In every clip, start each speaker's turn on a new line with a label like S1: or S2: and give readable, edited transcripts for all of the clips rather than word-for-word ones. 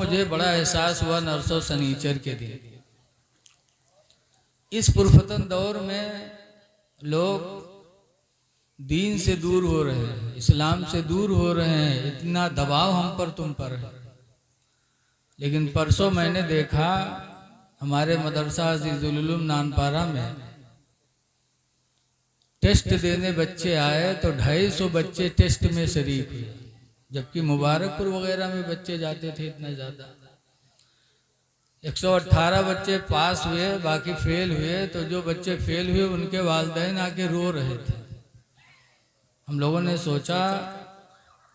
S1: मुझे बड़ा एहसास हुआ नरसों शनीचर के दिन। इस पुरफतन दौर में लोग दीन से दूर हो रहे हैं, इस्लाम से दूर हो रहे हैं, इतना दबाव हम पर तुम पर है। लेकिन परसों मैंने देखा हमारे मदरसा अजीजुल उलूम नानपारा में टेस्ट देने बच्चे आए तो 250 बच्चे टेस्ट में शरीक हुए, जबकि मुबारकपुर वगैरह में बच्चे जाते थे इतना ज़्यादा। 118 बच्चे पास हुए, बाकी फेल हुए। तो जो बच्चे फेल हुए उनके वालिदैन आके रो रहे थे। हम लोगों ने सोचा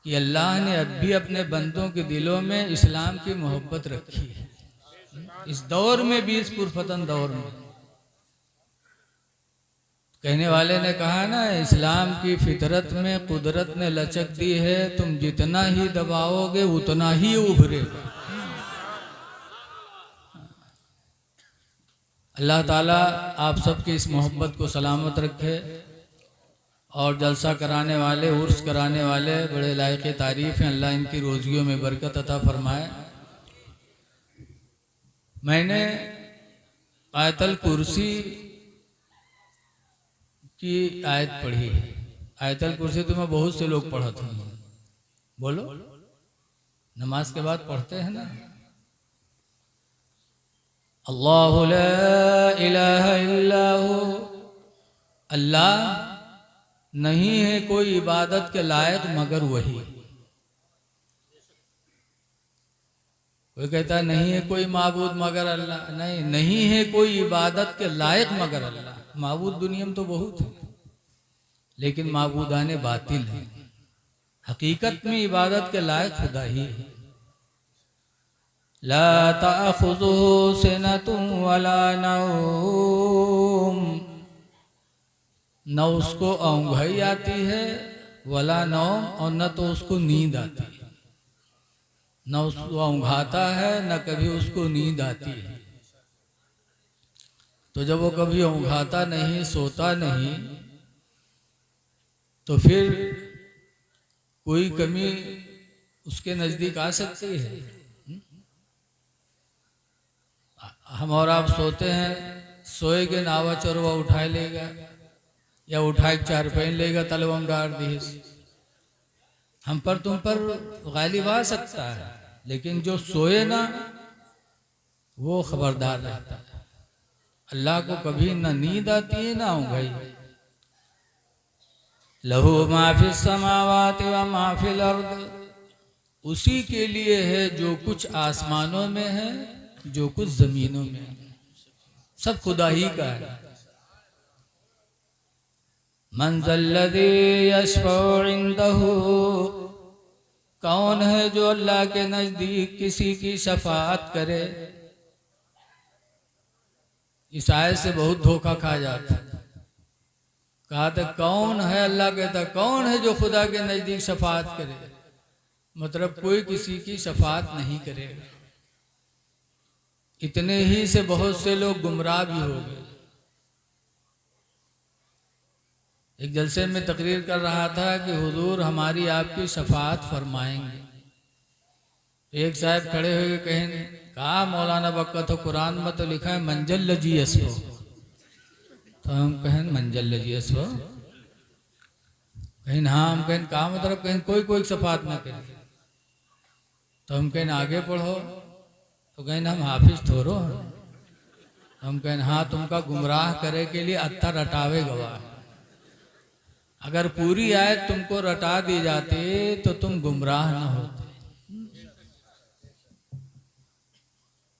S1: कि अल्लाह ने अब भी अपने बंदों के दिलों में इस्लाम की मोहब्बत रखी है, इस दौर में भी, इस पुरफतन दौर में। कहने वाले ने कहा ना, इस्लाम की फितरत में कुदरत ने लचक दी है, तुम जितना ही दबाओगे उतना ही उभरेगा। अल्लाह ताला आप सबकी इस मोहब्बत को सलामत रखे और जलसा कराने वाले, उर्स कराने वाले बड़े लायक तारीफ़ हैं। अल्लाह इनकी रोज़ियों में बरकत अता फरमाए। मैंने आयतल कुर्सी की आयत पढ़ी है। आयतल कुर्सी तो मैं बहुत से लोग पढ़ते हैं, बोलो नमाज के बाद पढ़ते हैं ना। अल्लाहु ला इलाहा इल्ला हु, अल्लाह नहीं है कोई इबादत के लायक मगर वही। कोई कहता है नहीं है कोई माबूद मगर अल्लाह, नहीं, नहीं है कोई इबादत के लायक मगर अल्लाह। माबूद दुनिया में तो बहुत है, लेकिन माबूदाने बातिल है। हकीकत में इबादत के लायक खुदा ही है। ला ताखुज़ुहु सिनतुन वला नौम, न उसको औंघाई आती है, वला नौम, और न तो उसको नींद आती है। न उसको औंघाता है, न कभी उसको नींद आती है। तो जब वो कभी औंघाता नहीं, सोता नहीं, तो फिर कोई कमी उसके नजदीक आ सकती है। हम और आप सोते हैं, सोएगे नावा चरवा उठाए लेगा, या उठाए चार पहन लेगा, तलवम डार दीस। हम पर तुम पर गालिब आ सकता है, लेकिन जो सोए ना वो खबरदार रहता है। अल्लाह को कभी ना नींद आती है ना औंघाई। लहू माफिस समावाति व माफिल अर्द, उसी के लिए है जो कुछ आसमानों में है, जो कुछ जमीनों में है, सब खुदा ही का है। मन ज़ल्लज़ी यशफ़उ इंदहु, कौन है जो अल्लाह के नजदीक किसी की शफाअत करे। इस आयत से बहुत धोखा खा जाता है। कहा था कौन है, अल्लाह कहता कौन है जो खुदा के नजदीक शफाअत करे, मतलब कोई किसी की शफाअत नहीं करेगा। इतने ही से बहुत से लोग गुमराह भी हो गए। एक जलसे में तकरीर कर रहा था कि हुजूर हमारी आपकी शफाअत फरमाएंगे। एक साहब खड़े हुए कहें, कहा मौलाना बक्का तो कुरान में तो लिखा है मंजल लजी असफो। तो हम कहें मंजल लजी असफो, कहीं हाँ, हम कहें कहा मतलब, कहीं कोई कोई शफाअत ना करे। तो हम कहें आगे पढ़ो, तो कहें हम हाफिज थोरो। हम कहें हाँ, तुमका गुमराह करे के लिए अत्ता रटावे गवाह। अगर पूरी आयत तुमको रटा दी जाती तो तुम गुमराह न होते।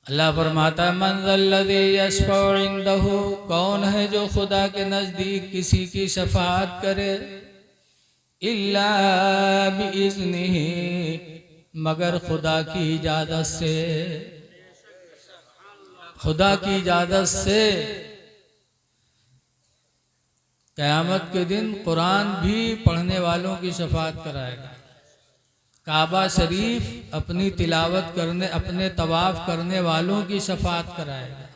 S1: अल्लाह फरमाता है मन ज़ल्लज़ी यशफ़उ इंदहु, कौन है जो खुदा के नजदीक किसी की शफाअत करे, इल्ला बिइज़्निही, मगर खुदा की इजाजत से। खुदा की इजाजत से क़यामत के दिन कुरान भी पढ़ने वालों की शफाअत कराएगा। काबा शरीफ अपनी तिलावत करने, अपने तवाफ करने वालों की शफाअत कराएगा।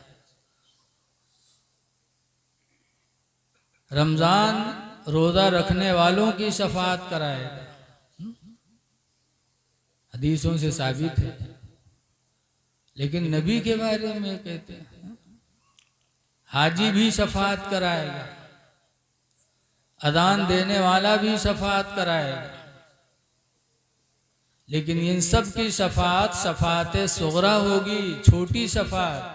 S1: रमजान रोजा रखने वालों की शफाअत कराएगा। हदीसों से साबित है। लेकिन नबी के बारे में कहते हैं हाजी भी शफाअत कराएगा, अजान देने वाला भी शफाअत कराएगा, लेकिन इन सब की शफाअत शफाअत सुगरा होगी, छोटी शफाअत।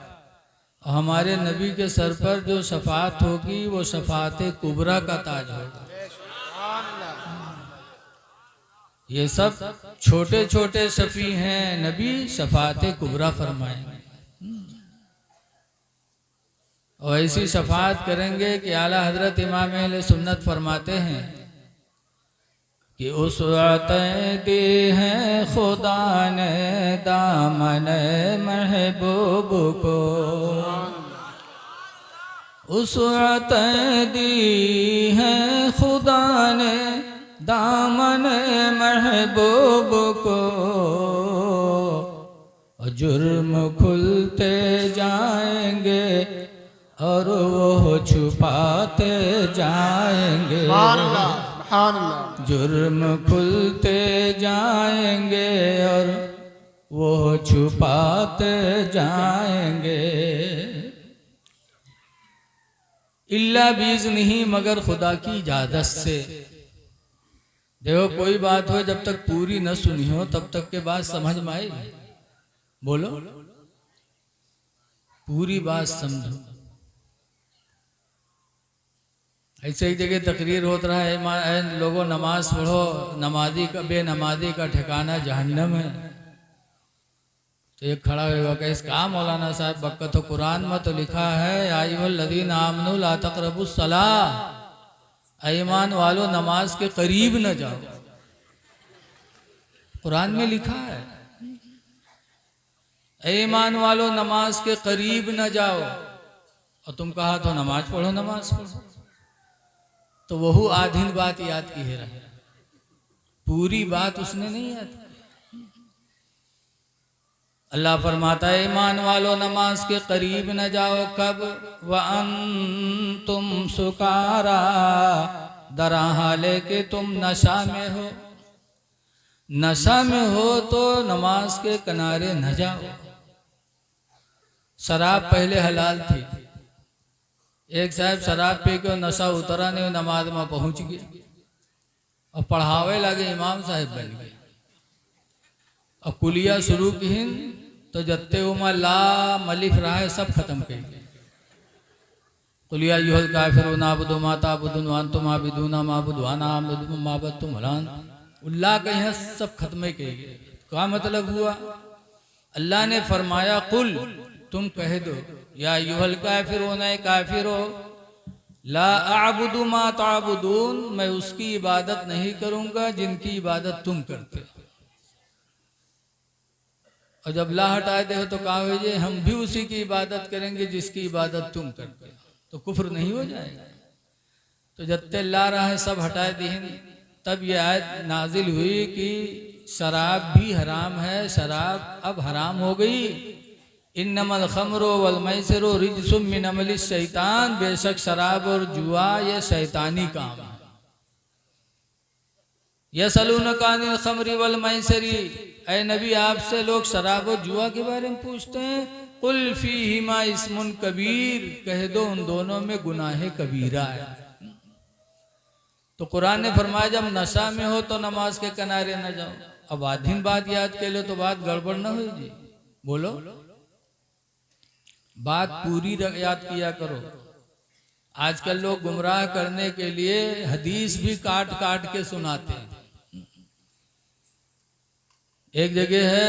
S1: हमारे नबी के सर पर जो शफाअत होगी वो शफाअत कुबरा का ताज होगा। ये सब छोटे छोटे शफी हैं, नबी शफाअत कुबरा फरमाएंगे। और ऐसी शफाअत करेंगे कि आला हजरत इमाम अहले सुन्नत फरमाते हैं कि उसवतें दी हैं खुदा ने दामन महबूब को, उसवतें दी हैं खुदा ने दामन महबूब को, जुर्म खुलते जाएंगे और वो छुपाते जाएंगे, जुर्म खुलते जाएंगे और वो छुपाते जाएंगे। इल्ला बिइज़्निही, मगर खुदा की इजाजत से। देखो कोई बात हो जब तक पूरी न सुनी हो तब तक के बाद समझ में आएगी। बोलो, पूरी बात समझो। ऐसे ही जगह तकरीर होता रहा है, लोगों नमाज पढ़ो, नमाजी का बेनमाजी का ठिकाना जहन्नम है। तो एक खड़ा होगा कि इसका मौलाना साहब बक्का तो कुरान में तो लिखा है अय्युहल्लज़ीना आमनू ला तक़रबुस सलाह, ईमान वालों नमाज के करीब न जाओ। कुरान में लिखा है ईमान वालों नमाज के करीब न जाओ, और तुम कहा तो नमाज पढ़ो, नमाज पढ़ो। तो वही आधीन बात याद की है, पूरी बात उसने नहीं याद की। अल्लाह फरमाता है ईमान वालों नमाज के करीब न जाओ, कब? व अंतुम सुकारा, दरा हाले के तुम नशा में हो। नशा में हो तो नमाज के किनारे न जाओ। शराब पहले हलाल थी, एक साहब शराब पी के नशा उतरा नहीं, नमाज में पहुंच गए और पढ़ावे लगे, इमाम साहब बन गए। और कुलिया शुरू की तो जत्ते उमा ला मलिफ रहा है सब खत्म कर गए। कुलिया युहल काफिरून आबुदु मा ताबुदून व अंतुम आबिदूना मा अबुदु व अना अबुदु मा अबदतुम हलान, उल्लाह के यहाँ सब खत्म कर गए। क्या मतलब हुआ? अल्लाह ने फरमाया कुल, तुम कह दो या युहल काफिरून, काफिरो, ला अअबुदु मा ताबुदून, मैं उसकी इबादत नहीं करूंगा जिनकी इबादत तुम करते हो। और जब ला हटा दे हो तो कहा हो जे हम भी उसी की इबादत करेंगे जिसकी इबादत तुम करते हो, तो कुफ्र नहीं हो जाएगा? तो जत्ते ला रहा है सब हटा दीन। तब यह आयत नाजिल हुई कि शराब भी हराम है, शराब अब हराम हो गई। इन्नमल खमरो वल मैसिरो रिजसुम मिन अमलि शैतान, बेशक शराब और जुआ ये शैतानी काम है। यसअलूनका अनिल खमरी वल मैसिरी, ऐ नबी आपसे लोग शराब और जुआ के बारे में पूछते हैं। कुल फीहिमा इस्मुन कबीर, कह दो उन दोनों में गुनाह कबीरा है। तो कुरान ने फरमाया जब नशा में हो तो नमाज के किनारे न जाओ। अब आधीन बात याद के लो तो बात गड़बड़ न हो जी। बोलो, बात पूरी याद किया करो। आजकल लोग गुमराह करने के लिए हदीस भी काट काट के सुनाते हैं। एक जगह है,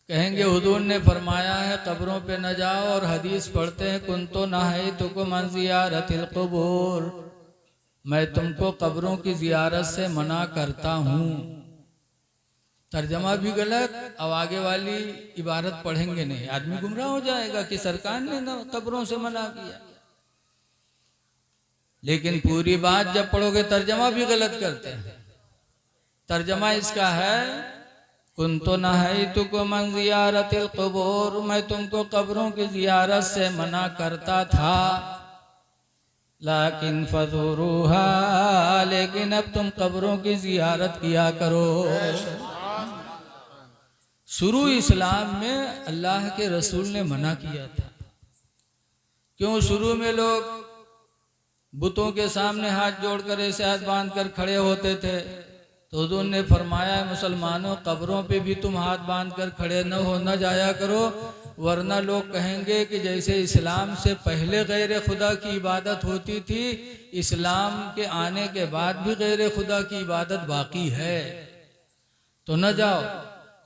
S1: कहेंगे हुजूर ने फरमाया है कब्रों पे न जाओ, और हदीस पढ़ते हैं कुंतो नहयतुकुम अन ज़ियारतिल क़ुबूर, मैं तुमको कब्रों की जियारत से मना करता हूँ। तर्जमा भी गलत, अब आगे वाली इबारत पढ़ेंगे नहीं, आदमी गुमराह हो जाएगा कि सरकार ने ना कब्रों से मना किया। लेकिन पूरी बात जब पढ़ोगे तर्जमा भी गलत करते हैं। तर्जमा इसका है कुंतो नहयतुकुम अन ज़ियारतिल क़ुबूर, मैं तुमको कब्रों की जियारत से मना करता था। लाकिन फज़ूरूहा, लेकिन अब तुम कब्रों की जियारत किया करो। शुरू इस्लाम में अल्लाह के रसूल ने मना किया था। क्यों? शुरू में लोग बुतों के सामने हाथ जोड़कर ऐसे हाथ बांध कर खड़े होते थे, तो हुजूर ने फरमाया, मुसलमानों कब्रों पे भी तुम हाथ बांध कर खड़े न जाया करो, वरना लोग कहेंगे कि जैसे इस्लाम से पहले गैर खुदा की इबादत होती थी, इस्लाम के आने के बाद भी गैर खुदा की इबादत बाकी है, तो न जाओ।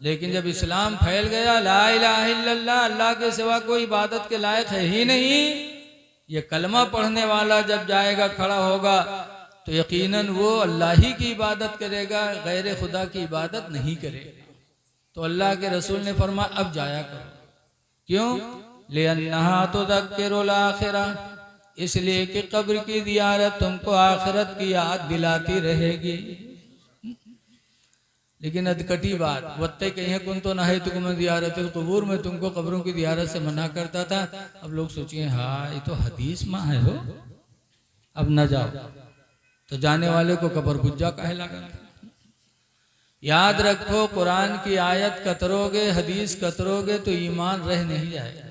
S1: लेकिन जब इस्लाम फैल गया, ला इलाहा इल्लल्लाह, अल्लाह के सिवा कोई इबादत के लायक है ही नहीं, ये कलमा पढ़ने वाला जब जाएगा खड़ा होगा तो यकीनन वो अल्लाह ही की इबादत करेगा, गैर खुदा की इबादत नहीं करेगा। तो अल्लाह के रसूल ने फरमाया अब जाया करो। क्यों? लिअन्नहा तुज़क्किरुल आखिरा, इसलिए कि कब्र की ज़ियारत तुमको आखिरत की याद दिलाती रहेगी। लेकिन अदकटी बात, वत्ते कहीं कुन तो ना है तुम ज़ियारतुल क़ुबूर, में तुमको कब्रों की ज़ियारत से मना करता था। अब लोग सोचिए, हाँ ये तो हदीस में है हो, अब न जाओ। तो जाने वाले को कब्र पुज्जा काहे लगा। याद रखो, कुरान की आयत कतरोगे, हदीस कतरोगे तो ईमान रह नहीं जाएगा,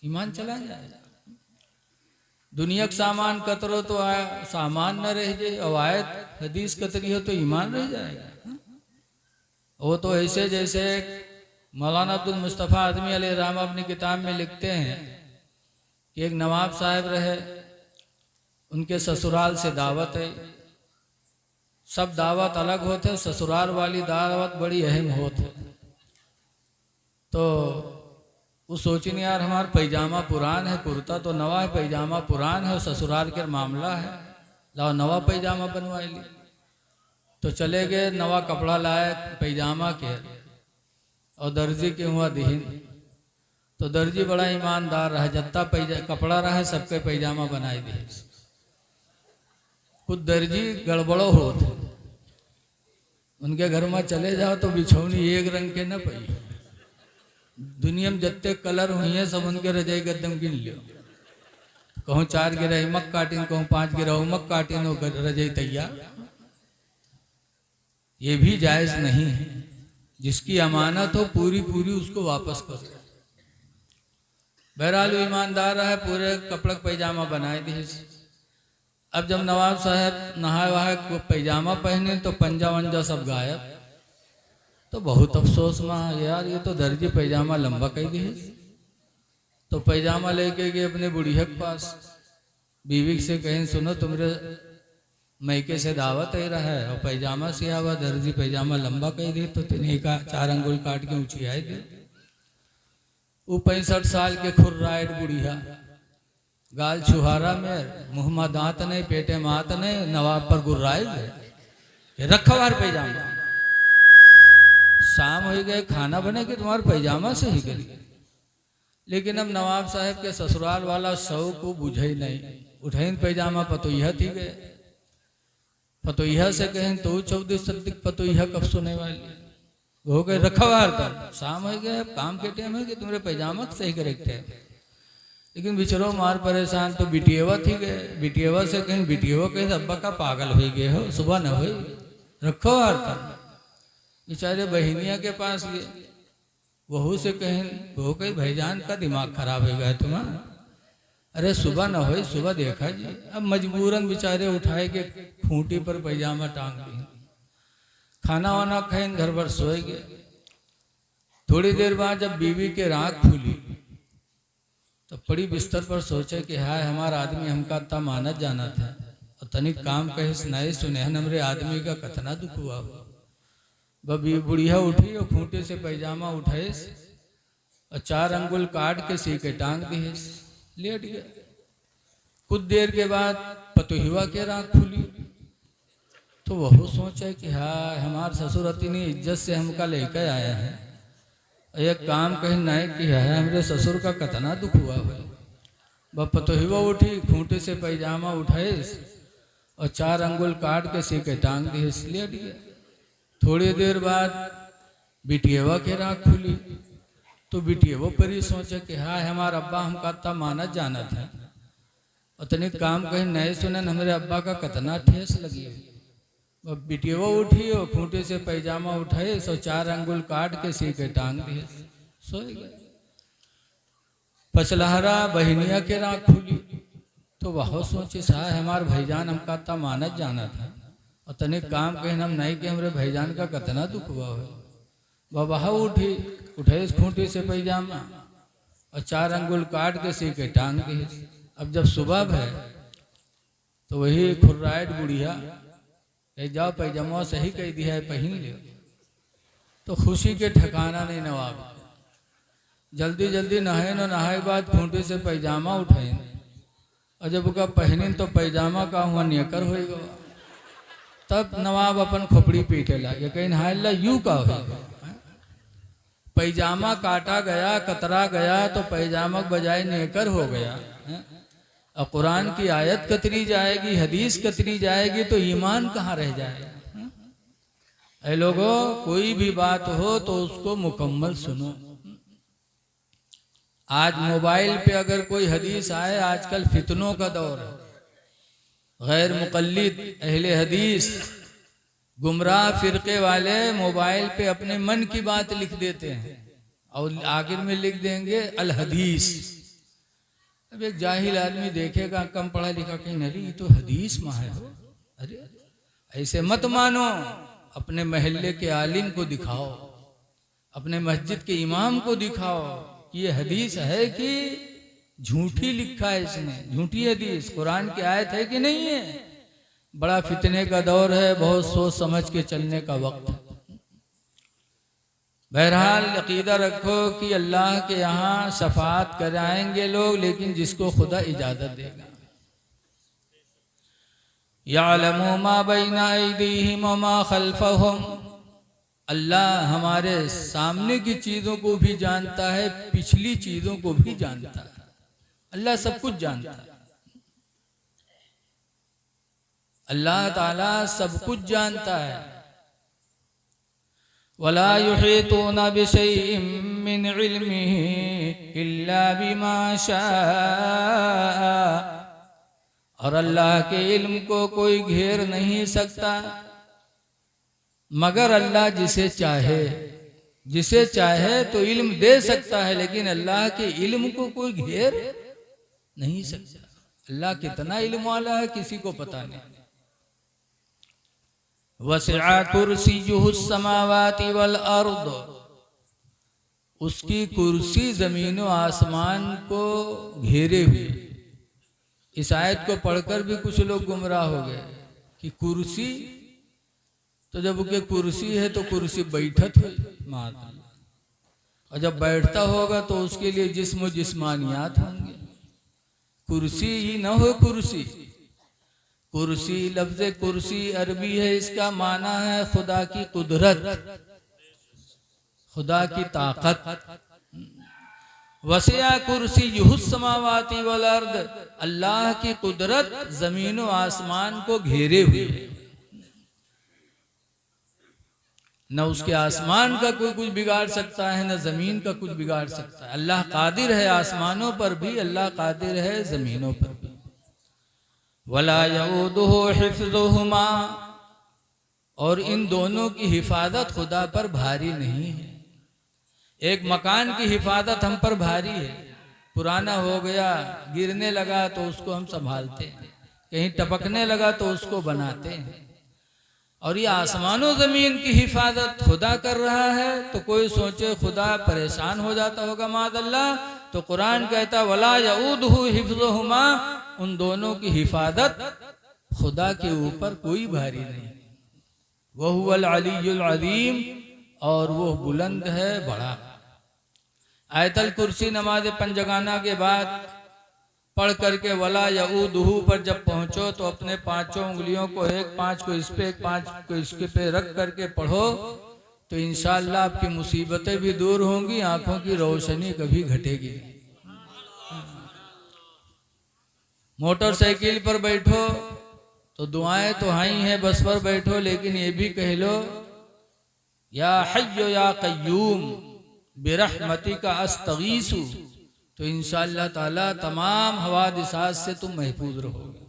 S1: ईमान चला जाएगा। दुनिया का सामान कतरो तो सामान न रह जाए, और आयत हदीस कतरी हो तो ईमान रह जाएगा। वो तो ऐसे जैसे मौलाना अब्दुल मुस्तफ़ा आदमी अलैहिर्रहम अपनी किताब में लिखते हैं कि एक नवाब साहब रहे, उनके ससुराल से दावत है। सब दावत अलग होते, ससुराल वाली दावत बड़ी अहम होती। तो वो सोचने, यार हमारा पैजामा पुरान है, कुर्ता तो नवा है, पैजामा पुरान है, और ससुराल के मामला है, लाओ नवा पैजामा बनवा ली। तो चले गए, नवा कपड़ा लाए पैजामा के, और दर्जी के हुआ दिहिन। तो दर्जी बड़ा ईमानदार रहा, जत्ता कपड़ा रहा सबके पैजामा बनाए दिए। कुछ दर्जी गड़बड़ो होते, उनके घर में चले जाओ तो बिछौनी एक रंग के न पई, दुनिया में जत्ते कलर हुई है सब उनके रजाई गद्दम गिन लियो। कहूँ 4 गिरा मक काटिन, कहूँ 5 गिरा मक काटिन, रजाई तैयार। ये भी जायज नहीं है। जिसकी अमानत हो पूरी पूरी उसको वापस करो। बहरहाल ईमानदार है, पूरे कपड़े पैजामा बनाए दिए। अब जब नवाब साहब नहाए वहाए पैजामा पहने तो पंजा वंजा सब गायब। तो बहुत अफसोस में, यार ये तो दर्जी पैजामा लंबा कर दिए। तो पैजामा लेके गए अपने बुढ़िया के पास, बीवी से कहें, सुनो तुम्हारे मैके से दावत है रहा है, और पैजामा से आवा, दर्जी पैजामा लंबा कर दी। तो तिन्हें का 4 अंगुल काट के ऊँची आए थे। वो 65 साल के खुर्राइट बुढ़िया, गाल छुहारा में, मुँह में दांत नहीं, पेटे मात नहीं, नवाब पर गुर्राए गए, रखवार पैजामा। शाम हो गए, खाना बने कि तुम्हारे पैजामा से ही करिए। लेकिन अब नवाब साहब के ससुराल वाला सौ को बुझे ही नहीं, उठैन पैजामा पतोइया थी गए। पतोइया से कहें तो 14 सदिक पतोइया कब सुने वाली हो गए, रखवार कर। शाम हो गए, अब काम के टाइम है कि तुम्हारे पैजामा सही करेक्ट है। लेकिन बिचरो मार परेशान, तो बिटियवा थी गए। बिटियवा से कहें, बिटियवा कहें अब्बा का पागल हो गए हो, सुबह न हो, रखवार कर। बेचारे बहनिया के पास गए, बहू से कहें, बहू कहीं भाईजान का दिमाग खराब हो गया तुम्हारा, अरे सुबह न हो, सुबह देखा जी। अब मजबूरन बेचारे उठाए के खूंटी पर पैजामा टांग दिए, खाना वाना खाए, घर भर सोए गए। थोड़ी देर बाद जब बीवी के राख खुली तो पड़ी बिस्तर पर, सोचे कि हाय हमारा आदमी हमका इतना मानत जाना था, और तनिक काम कहे सुनाए सुने हमरे आदमी का कतना दुख हुआ हो। बबी बुढ़िया उठी और खूंटे से पैजामा उठाए और 4 अंगुल काट के सी के टांग दिए, लेट गया। कुछ देर के बाद पतोहिवा के राख खुली तो वह सोचे कि हाँ हमारे ससुर इतनी इज्जत से हमका लेकर आया है, एक काम कहीं नहीं किया है, हमरे ससुर का कतना दुख हुआ है। वह पतोहिवा उठी, खूंटे से पैजामा उठाए और 4 अंगुल काट के सी के टांग दिए, लेट गया। थोड़ी देर बाद बिटियवा के राख खुली तो बिटियवा पर ही सोचे कि हाँ हमारा अब्बा हमका इतना मानत जाना था, उतने काम कहीं नहीं सुने, हमारे अब्बा का कतना ठेस लगी। अब बिटिया उठी और खूंटे से पैजामा उठाए, 4 अंगुल काट के सी के टांग दिए, सो गए। पचलहरा बहनिया के राख खुली तो वह सोचे साहब हमार भाईजान हमका ता मानत जाना था और तने काम कहना हम नहीं कि हमारे भाईजान का कितना दुख हुआ है। वह उठे खूंटे से पैजामा और 4 अंगुल काट के सी के टांग दिए। अब जब सुबह है तो वही खुर्राइट बुढ़िया जाओ पैजामा सही कह दिया है पहन ले, तो खुशी के ठिकाना नहीं नवाब। जल्दी जल्दी नहाए न नहाए बाद खूंटे से पैजामा उठाए और जब उसका पहने तो पैजामा का हुआ नियकर होएगा। तब नवाब अपन खोपड़ी पीटे ला, ये कहीं नहाए ला यू का होएगा। पैजामा काटा गया, कतरा गया तो पैजामा बजाय नेकर हो गया। और कुरान की आयत कतरी जाएगी, हदीस कतरी जाएगी तो ईमान कहाँ रह जाएगा। ऐ लोगों, कोई भी बात हो तो उसको मुकम्मल सुनो। आज मोबाइल पे अगर कोई हदीस आए, आजकल फितनों का दौर है, गैर मुक़ल्लिद अहले हदीस गुमराह फिरके वाले मोबाइल पे अपने मन की बात लिख देते हैं और आखिर में लिख देंगे अल हदीस। अब एक जाहिल आदमी देखेगा, कम पढ़ा लिखा, कहीं नहीं ये तो हदीस में है। अरे ऐसे मत मानो, अपने महल्ले के आलिम को दिखाओ, अपने मस्जिद के इमाम को दिखाओ ये हदीस है कि झूठी लिखा है इसने, झूठी हदीस, कुरान की आयत है कि नहीं है। बड़ा फितने का दौर है, बहुत सोच समझ के चलने का वक्त है। बहरहाल अकीदा रखो कि अल्लाह के यहाँ शफाअत कराएंगे लोग, लेकिन जिसको खुदा इजाजत देगा। यअलमु मा बैना अयदीहिम व मा खल्फहुम, अल्लाह हमारे सामने की चीजों को भी जानता है, पिछली चीजों को भी जानता है। अल्लाह सब कुछ जानता है, अल्लाह ताला सब कुछ जानता है। वला युहीतूना बिशैइन मिन इल्मिही इल्ला बिमा शाअ, और अल्लाह के इल्म को कोई घेर नहीं सकता मगर अल्लाह जिसे चाहे। जिसे चाहे तो इल्म दे सकता है, लेकिन अल्लाह के इल्म को कोई घेर नहीं सकता। अल्लाह कितना इल्म वाला है किसी को पता नहीं। वसिअ कुर्सियुहु समावाति वल अर्द, उसकी कुर्सी जमीन व आसमान को घेरे हुए। इस आयत को पढ़कर भी कुछ लोग गुमराह हो गए कि कुर्सी, तो जब उसके कुर्सी है तो कुर्सी बैठत हो मार, और जब बैठता होगा तो उसके लिए जिस्म जिस्मानियात होंगे। कुर्सी ही न हो कुर्सी। कुर्सी लफ्ज़ कुर्सी अरबी है, इसका माना है खुदा की कुदरत, खुदा की ताकत। वसिया कुर्सियुहु समावाति वल अर्द, अल्लाह की कुदरत जमीन व आसमान को घेरे हुए है। न उसके आसमान का कोई कुछ बिगाड़ सकता है, न जमीन का कुछ बिगाड़ सकता है। अल्लाह कादिर है आसमानों पर भी, अल्लाह कादिर है जमीनों पर भी। वला यऊदुहु हिफ्ज़ुहुमा, और इन दोनों की हिफाजत खुदा पर भारी नहीं है। एक मकान की हिफाजत हम पर भारी है, पुराना हो गया, गिरने लगा तो उसको हम संभालते हैं, कहीं टपकने लगा तो उसको बनाते हैं। और ये आसमानों जमीन की हिफाजत खुदा कर रहा है, तो कोई सोचे खुदा परेशान हो जाता होगा मादअल्लाह, तो कुरान कहता वला यऊदुहु हिफ्ज़ुहुमा, उन दोनों की हिफाजत खुदा के ऊपर कोई भारी नहीं। वहुवल अलीयुल अज़ीम, और वो बुलंद है, बड़ा। आयतल कुर्सी नमाज पंजगाना के बाद पढ़ करके वला यऊदुहु पर जब पहुंचो तो अपने 5 उंगलियों को, एक 5 को इस पे, एक 5 को इसके पे रख करके पढ़ो, तो इंशाअल्लाह आपकी मुसीबतें भी दूर होंगी, आंखों की रोशनी कभी घटेगी नहीं। मोटरसाइकिल पर बैठो तो दुआएं तो हाई हैं, बस पर बैठो लेकिन ये भी कह लो या हय्यु या कय्यूम बिरहमतिका अस्तगीसु, तो इंशाअल्लाह ताला तमाम हवादिसात से तुम महफूज रहोगे।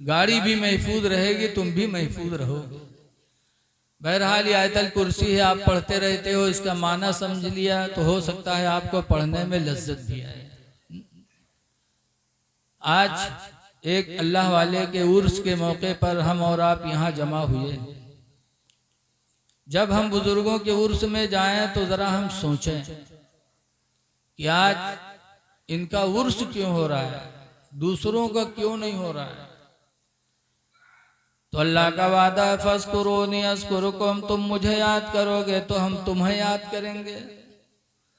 S1: गाड़ी भी महफूज रहेगी, तुम भी महफूज रहोगे। बहरहाल ये आयतल कुर्सी है, आप पढ़ते रहते हो, इसका माना समझ लिया तो हो सकता है आपको पढ़ने में लज्जत भी आए। आज एक अल्लाह वाले के उर्स के मौके पर हम और आप यहाँ जमा हुए। जब हम बुजुर्गों के उर्स में जाएं तो जरा हम सोचें कि आज इनका उर्स क्यों हो रहा है, दूसरों का क्यों नहीं हो रहा है। तो अल्लाह का वादा है, फज़कुरूनी अज़कुरुकुम, तुम मुझे याद करोगे तो हम तुम्हें याद करेंगे।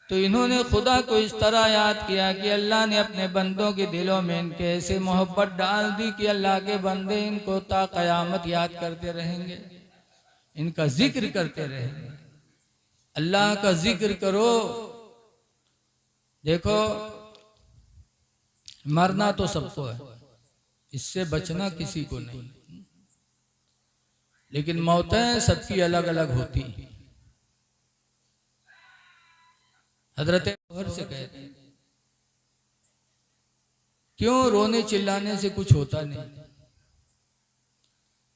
S1: तो इन्होंने खुदा को इस तरह याद किया कि अल्लाह ने अपने बंदों के दिलों में इनके ऐसे मोहब्बत डाल दी कि अल्लाह के बंदे इनको ता क़यामत याद करते रहेंगे, इनका जिक्र करते रहेंगे। अल्लाह का जिक्र करो। देखो, मरना तो सबको है, इससे बचना किसी को नहीं, लेकिन मौतें सबकी अलग अलग होती। हजरत अबूबकर से कहते हैं, क्यों रोने चिल्लाने से कुछ होता नहीं।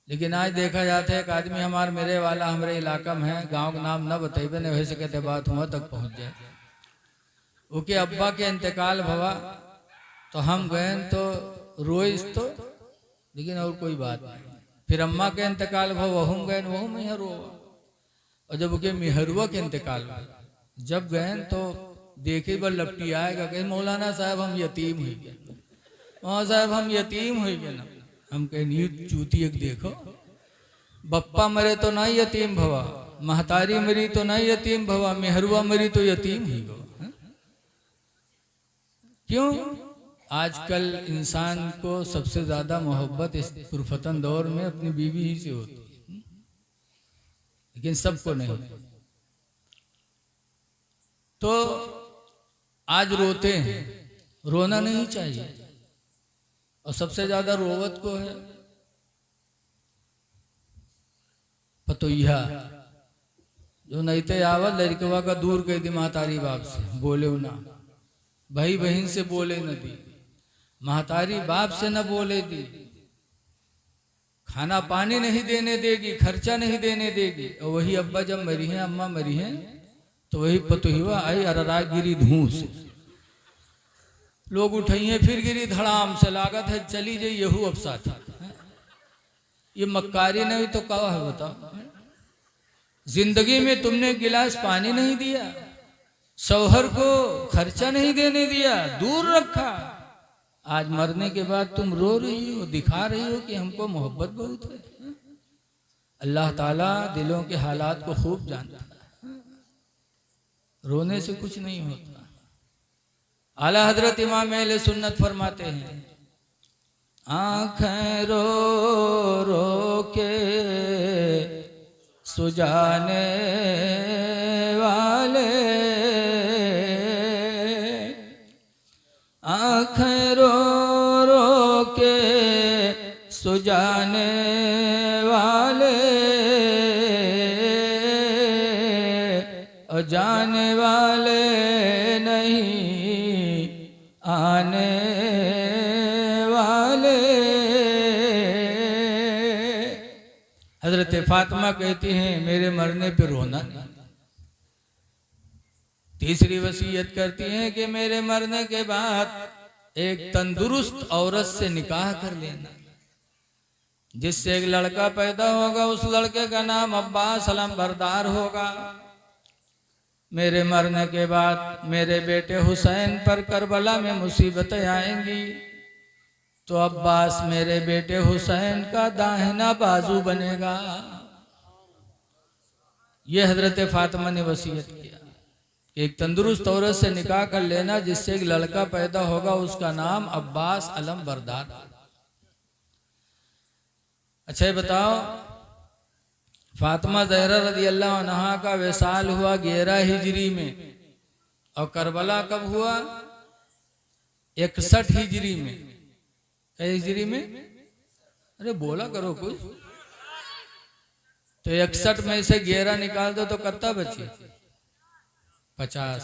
S1: लेकिन आज देखा जाता है एक आदमी हमारे मेरे वाला हमारे इलाका में है, गांव का नाम न बतेबे ने, वैसे कहते बात हुआ तक पहुंच जाए। उनके अब्बा के इंतकाल भवा तो हम गए तो रोए तो, लेकिन और कोई बात नहीं। फिर अम्मा के इंतकाल भवा वह गए, वह में रो। और जब उनके मिहरुआ के इंतकाल जब गए तो देखे पर लपटी आएगा, कहीं मौलाना साहब हम यतीम हुई गए, वहाँ साहब हम यतीम हुई गए ना। हम कहें चूती एक देखो, बप्पा मरे तो ना यतीम भवा, महतारी मरी तो ना यतीम भवा, मेहरुआ मरी तो यतीम ही गो। क्यों? आजकल इंसान को सबसे ज्यादा मोहब्बत इस पुरफतन दौर में अपनी बीवी ही से होती है, लेकिन सबको नहीं। तो आज रोते हैं, रोना नहीं चाहिए। और सबसे ज्यादा रोवत को है पतोइया, जो नहीं थे आवत लड़कवा का दूर कह दी महतारी बाप से, बोले ना भाई बहन से बोले न दी, महतारी बाप से न बोले दी, खाना पानी नहीं देने देगी, खर्चा नहीं देने देगी। और वही अब्बा जब मरी हैं, अम्मा मरी हैं, तो वही पतोहिवा आई अररा गिरी धूं से, लोग उठाइए फिर गिरी धड़ाम से, लागत है चली जाइए यहू अब साथ। ये मक्कारी नहीं तो कहा है बताओ, जिंदगी में तुमने गिलास पानी नहीं दिया, शौहर को खर्चा नहीं देने दिया, दूर रखा। आज मरने के बाद तुम रो रही हो, दिखा रही हो कि हमको मोहब्बत बहुत है। अल्लाह ताला दिलों के हालात को खूब जानता है, रोने से कुछ नहीं होता। आला हजरत इमाम अहले सुन्नत फरमाते हैं, आँखें रो रो के सुजाने वाले, आँखें रो रो के सुजाने वाले, और जाने वाले नहीं आने वाले। हजरत फातिमा कहती हैं, मेरे मरने पे रोना नहीं। तीसरी वसीयत करती हैं कि मेरे मरने के बाद एक तंदुरुस्त औरत से निकाह कर लेना, जिससे एक लड़का पैदा होगा, उस लड़के का नाम अब्बास अलमबरदार होगा। मेरे मरने के बाद मेरे बेटे हुसैन पर करबला में मुसीबतें आएंगी, तो अब्बास मेरे बेटे हुसैन का दाहिना बाजू बनेगा। ये हजरत फातिमा ने वसीयत किया, एक तंदुरुस्त औरत से निकाह कर लेना, जिससे एक लड़का पैदा होगा, उसका नाम अब्बास अलमबरदार। अच्छा बताओ, फातिमा ज़हरा रज़ी अल्लाह अन्हा का विसाल हुआ 11 हिजरी में, और करबला कब हुआ? 61 हिजरी में। कई हिजरी में? अरे बोला करो कुछ। तो 61 में से 11 निकाल दो तो कितना बची? 50।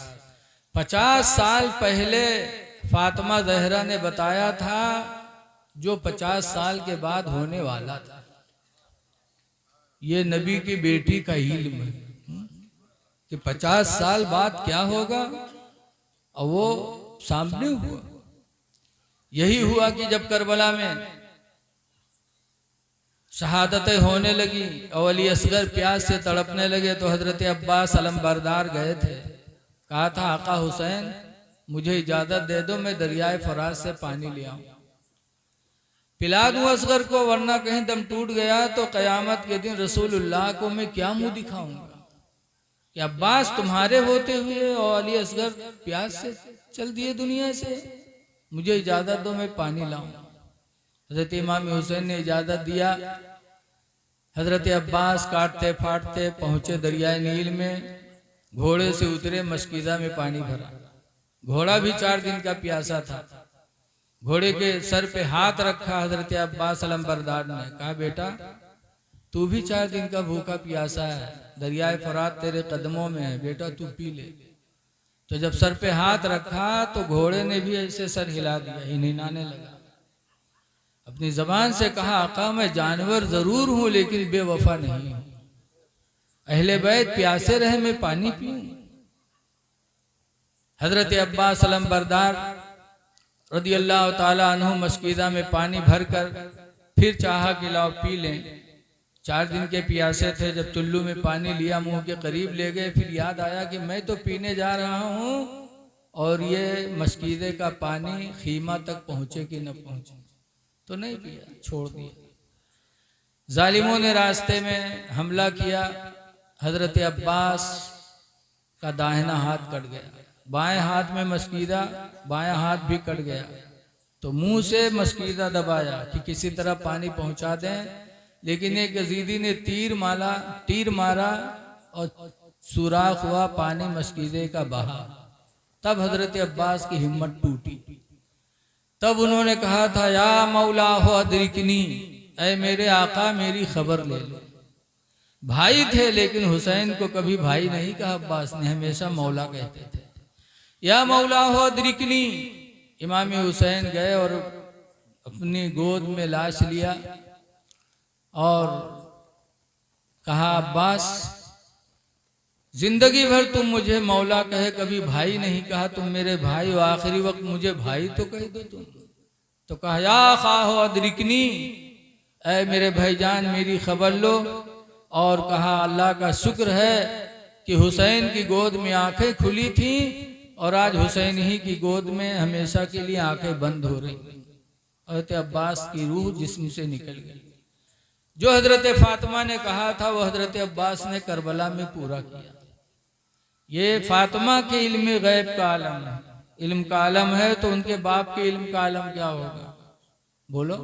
S1: 50 साल पहले फातिमा ज़हरा ने बताया था जो 50 साल के बाद होने वाला था। ये नबी की बेटी का इल्म है कि 50 साल बाद क्या होगा, और वो सामने हुआ। यही हुआ कि जब करबला में शहादतें होने लगी और अली असगर प्यास से तड़पने लगे, तो हजरत अब्बास अलमबरदार गए थे। कहा था, आका हुसैन मुझे इजाजत दे दो, मैं दरियाए फराज से पानी ले आऊं, पिला दूं असगर को, वरना कहीं दम टूट गया तो कयामत के दिन रसूलुल्लाह को मैं क्या मुंह दिखाऊंगा कि अब्बास तुम्हारे होते हुए और अली असगर प्यास से चल दिए दुनिया से, मुझे इजाजत दो, मैं पानी लाऊं। हजरत इमाम हुसैन ने इजाजत दिया। हजरत अब्बास काटते फाटते पहुंचे दरियाए नील में, घोड़े से उतरे, मशकीदा में पानी भरा। घोड़ा भी 4 दिन का प्यासा था। घोड़े के सर पे हाथ रखा हजरत अब्बास अलमबरदार ने, कहा बेटा तू भी 4 दिन का भूखा प्यासा है, दरियाए फरात तेरे कदमों में है, बेटा तू पी ले। तो जब सर पे हाथ रखा तो घोड़े ने भी ऐसे सर हिला दिया, हिनहिनाने लगा। अपनी जबान से कहा, आका मैं जानवर जरूर हूं लेकिन बेवफा नहीं हूं, अहले बैत प्यासे रहे मैं पानी पीऊं। हजरत अब्बास अलमबरदार रदी अल्लाह ताला अन्हु मशकीदा में पानी भरकर फिर चाहा कि लाओ पी लें। 4 दिन के प्यासे थे। जब चुल्लू में पानी लिया, मुंह के करीब ले गए, फिर याद आया कि मैं तो पीने जा रहा हूं और ये मशकीदे का पानी खीमा तक पहुंचे कि न पहुंचे, तो नहीं पिया, छोड़ दिया। जालिमों ने रास्ते में हमला किया। हजरत अब्बास का दाहिना हाथ कट गया, बाएं हाथ में मशकीदा, बायां हाथ भी कट गया। तो मुंह से मशकीदा दबाया कि किसी तरह पानी पहुंचा दें, लेकिन एक यजीदी ने तीर मारा और सुराख हुआ पानी मशकीदे का बहा। तब हजरत अब्बास की हिम्मत टूटी। तब उन्होंने कहा था, या मौला हो अदरिकनी, ऐ मेरे आका मेरी खबर ले लो। भाई थे लेकिन हुसैन को कभी भाई नहीं कहा अब्बास ने, हमेशा मौला कहते थे। या मौला हो अदरिकनी। इमाम हुसैन गए और अपनी गोद में लाश लिया और कहा, अब्बास जिंदगी भर तुम मुझे मौला कहे, कभी भाई नहीं कहा, तुम मेरे भाई हो, आखिरी वक्त मुझे भाई तो कह दो तुम। तो कहा, या खाहो अदरिकनी, ऐ मेरे भाईजान मेरी खबर लो। और कहा, अल्लाह का शुक्र है कि हुसैन की गोद में आंखें खुली थी और आज हुसैन ही की गोद में हमेशा के लिए आंखें बंद हो रही। हजरत अब्बास की रूह जिस्म से निकल गई। जो हजरत फातिमा ने कहा था वो हजरत अब्बास ने करबला में पूरा किया। ये फातिमा के इल्म गैब का आलम है। इल्म का आलम है तो उनके बाप के इल्म का आलम क्या होगा, बोलो।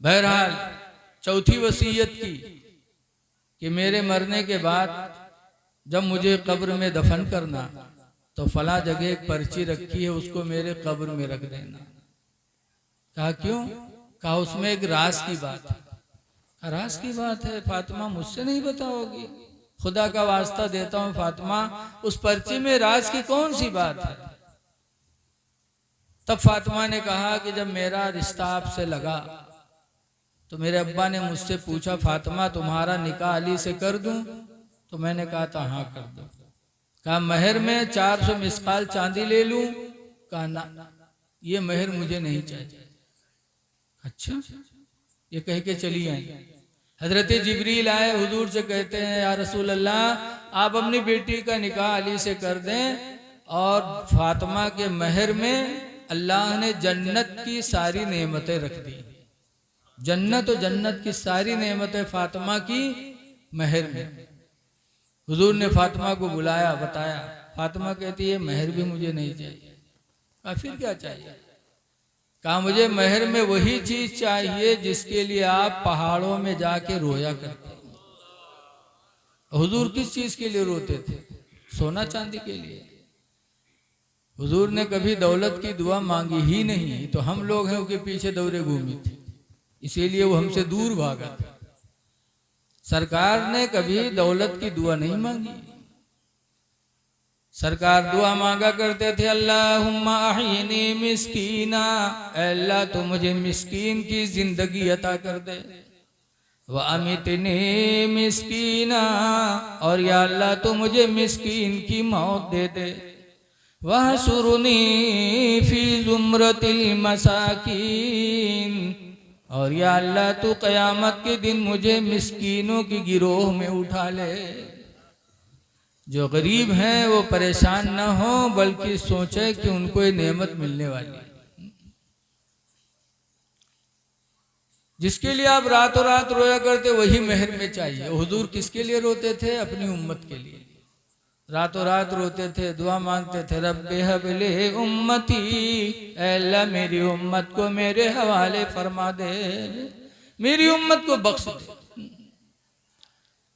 S1: बहरहाल चौथी वसीयत की कि मेरे मरने के बाद जब मुझे कब्र में दफन करना तो फला जगह एक पर्ची रखी है, उसको मेरे कब्र में रख देना। कहा क्यों? कहा उसमें एक राज की बात है। राज की बात है फातिमा, मुझसे नहीं बताओगी? खुदा का वास्ता देता हूं फातिमा, उस पर्ची में राज की कौन सी बात है? तब फातिमा ने कहा कि जब मेरा रिश्ता आपसे लगा तो मेरे अब्बा ने मुझसे पूछा, फातिमा तुम्हारा निकाह अली से कर दूं? तो मैंने कहा था हाँ कर दो। कहा महर में 400 मिसकाल चांदी ले लूं? कहा ना, ये महर मुझे नहीं चाहिए। अच्छा, ये कह के चली आई। हजरत जिब्रील आए, हुजूर से कहते हैं, या रसूल अल्लाह आप अपनी बेटी का निकाह अली से कर दें। और फातिमा के महर में अल्लाह ने जन्नत की सारी नेमतें रख दी। जन्नत और जन्नत की सारी नेमतें फातिमा की महर में। हुजूर ने फातिमा को बुलाया, बताया। फातिमा कहती है महर भी मुझे नहीं चाहिए। कहा फिर क्या चाहिए? कहा मुझे महर में वही चीज चाहिए जिसके लिए आप पहाड़ों में जाके रोया करते। हुजूर किस चीज के लिए रोते थे? सोना चांदी के लिए। हुजूर ने कभी दौलत की दुआ मांगी ही नहीं, तो हम लोग हैं उसके पीछे दौरे घूमी थी, इसीलिए वो हमसे दूर भागा था। सरकार ने कभी दौलत की दुआ नहीं मांगी। सरकार दुआ मांगा करते थे, अल्लाहुम्मा अहयिनी मिस्कीना, अल्लाह तो मुझे मिस्कीन की जिंदगी अता कर दे, व अमितनी मिस्कीना, और या अल्लाह तो मुझे मिस्कीन की मौत दे दे, वहशुरनी फी जुमरतिल मसाकीन, और या अल्लाह तू क़यामत के दिन मुझे मिस्कीनों की गिरोह में उठा ले। जो गरीब हैं वो परेशान न हो, बल्कि सोचे कि उनको ये नेमत मिलने वाली है। जिसके लिए आप रातों रात रोया करते वही मेहर में चाहिए। हुजूर किसके लिए रोते थे? अपनी उम्मत के लिए। रातों रात रोते थे, दुआ मांगते थे, रब्बे हबले उम्मती, अल्लाह मेरी उम्मत को मेरे हवाले फरमा दे, मेरी उम्मत को बख्श दे।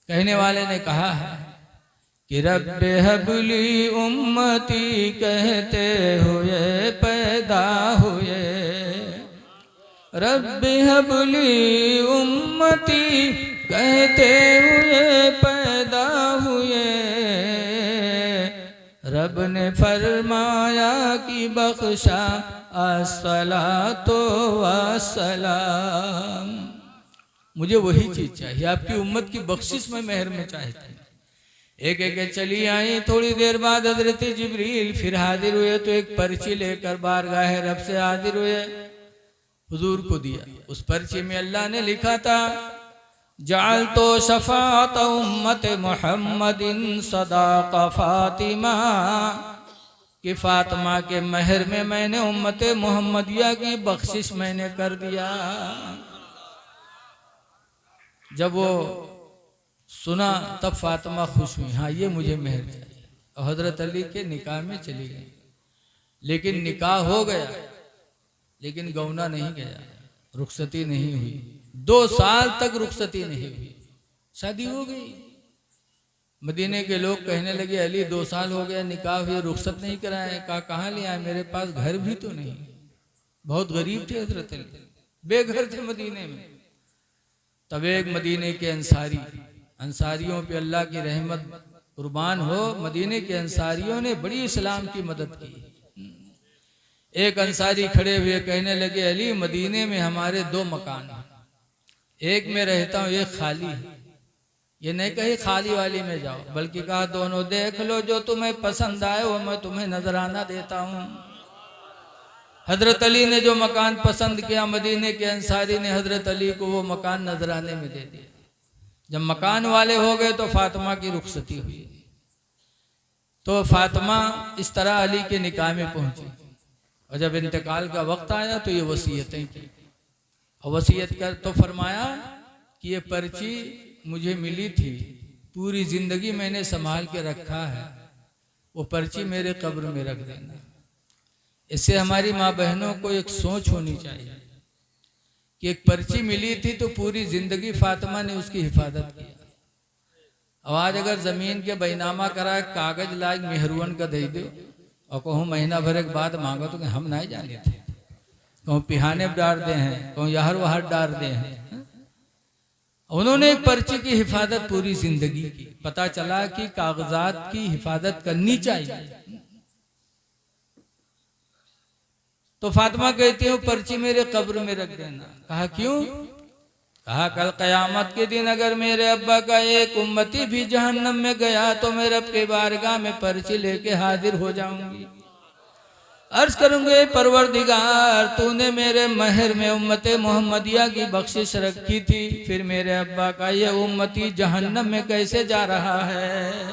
S1: कहने वाले ने कहा है कि रब्बे हबली उम्मती कहते हुए पैदा हुए, रब्बे हबली उम्मती कहते हुए पैदा हुए, रब ने फरमाया कि बख्शा अस्सलातो वस्सलाम। मुझे वही चीज चाहिए, आपकी उम्मत की बख्शिश में मेहर में चाहते हैं। एक एक चली आई। थोड़ी देर बाद हजरत जिब्रील फिर हाजिर हुए तो एक पर्ची लेकर बारगाह रब से हाजिर हुए, हुजूर को दिया। उस पर्ची में अल्लाह ने लिखा था, जाल तो शफात उम्मत मोहम्मदिन सदाक़ा फातिमा, कि फातिमा के महर में मैंने उम्मत मोहम्मदिया की बख्शिश मैंने कर दिया। जब वो सुना तब फातिमा खुश हुई, हाँ ये मुझे मेहर चाहिए। और हजरत अली के निकाह में चली गई। लेकिन निकाह हो गया, लेकिन गौना नहीं गया, रुखसती नहीं हुई। 2 साल तक रुखसती नहीं हुई। शादी हो गई। मदीने के लोग कहने लगे, अली 2 साल हो गया निकाह हुए, रुखसत नहीं कराए। कहा कहाँ ले आए, मेरे पास घर भी तो नहीं। बहुत गरीब थे हजरत अली, बेघर थे मदीने में। तब एक मदीने के अंसारियों पे अल्लाह की रहमत कुर्बान हो, मदीने के अंसारियों ने बड़ी इस्लाम की मदद की। एक अंसारी खड़े हुए कहने लगे, अली मदीने में हमारे 2 मकान हैं, एक में रहता हूँ, एक खाली है। ये नहीं कही खाली वाली में जाओ, बल्कि कहा दोनों देख लो, जो तुम्हें पसंद आए वो मैं तुम्हें नजराना देता हूँ। हजरत अली ने जो मकान पसंद किया, मदीने के अंसारी ने हजरत अली को वो मकान नजराने में दे दिया। जब मकान वाले हो गए तो फातिमा की रुखसती हुई। तो फातिमा इस तरह अली के निकाह में पहुंची। और जब इंतकाल का वक्त आया तो ये वसीयतें की। और वसीयत कर तो फरमाया कि ये पर्ची मुझे मिली थी, पूरी जिंदगी मैंने संभाल के रखा है, वो पर्ची मेरे कब्र में रख देना। इससे हमारी माँ बहनों को एक सोच होनी चाहिए कि एक पर्ची मिली थी तो पूरी जिंदगी फातिमा ने उसकी हिफाजत की। अब आज अगर जमीन के बैनामा कराए, कागज लाए मेहरुअन का दे दो और कहूँ महीना भर के बाद मांगो, तो हम नहीं जाने थे, कहूँ पिहाने डाल दे हैं, कहूँ यार वहां डाल दे हैं। उन्होंने एक पर्ची की हिफाजत पूरी जिंदगी की। पता चला कि कागजात की हिफाजत करनी चाहिए। तो फातिमा कहती हूँ पर्ची मेरे कब्र में रख देना। कहा क्यों? कहा कल कयामत के दिन अगर मेरे अब्बा का एक उम्मती भी जहन्नम में गया तो मैं रब के बारगाह में पर्ची लेके हाजिर हो जाऊंगी। अर्ज करूंगे, परवरदिगार तूने मेरे महर में उम्मते मोहम्मदिया की बख्शिश रखी थी, फिर मेरे अब्बा का ये उम्मती जहन्नम में कैसे जा रहा है,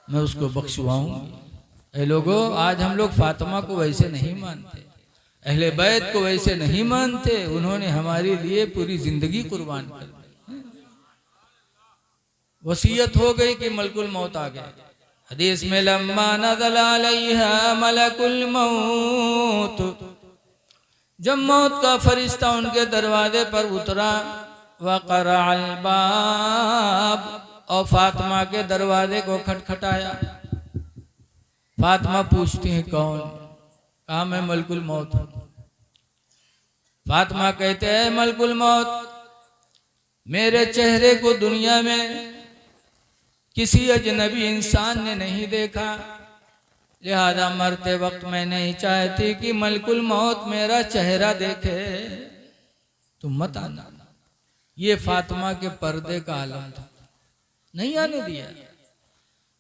S1: मैं उसको बख्शवाऊंगी। ऐ लोगों, आज हम लोग फातिमा को वैसे नहीं मानते, अहले बैत को वैसे नहीं मानते। उन्होंने हमारे लिए पूरी जिंदगी कुर्बान कर दी। वसीयत हो गई कि मलकुल मौत आ गया। हदीस में लम्मा नज़ल अलैहा मलकुल मौत, जब मौत का फरिश्ता उनके दरवाजे पर उतरा, वक़रअल बाब, और फातिमा के दरवाजे को खटखटाया। फातिमा पूछती है कौन? कहा मैं मलकुल मौत हूं। फातिमा कहते हैं मलकुल मौत, मेरे चेहरे को दुनिया में किसी अजनबी इंसान ने नहीं देखा, लिहाजा मरते वक्त मैं नहीं चाहती कि मलकुल मौत मेरा चेहरा देखे, तुम मत आना। ये फातिमा के पर्दे का आलम था, नहीं आने दिया।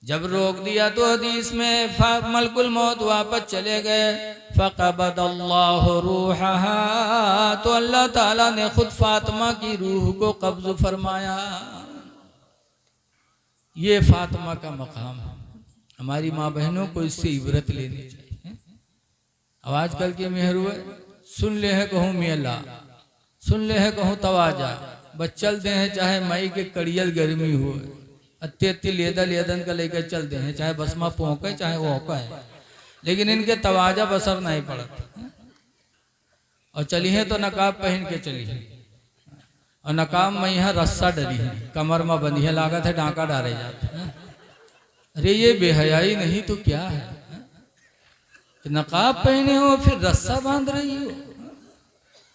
S1: जब रोक दिया तो हदीस में मलकुल मौत वापस चले गए। फ़क़बदल्लाहु रूहहा, तो अल्लाह ताला ने खुद फातिमा की रूह को कब्ज़ फरमाया। ये फातिमा का मकाम है। हमारी माँ बहनों को इससे इबरत लेनी चाहिए। अब आजकल के मेहरू सुन ले है कहूँ मेला, सुन ले है कहूँ तवाजा, बस चल दे हैं चाहे मई के कड़ियल गर्मी हो, अत्ते अत्ते लेदन का लेकर चल दे हैं, चाहे बसमा पहुँचे चाहे वो होका है, लेकिन इनके तवाजा बसर नहीं पड़ता। और चली है तो नकाब पहन के चली है, और नकाब में यहाँ रस्सा डली है, कमर में बंधी है, लागत है डांका डाले जाते हैं। अरे ये बेहयाई नहीं तो क्या है? नकाब पहने हो फिर रस्सा बांध रही हो।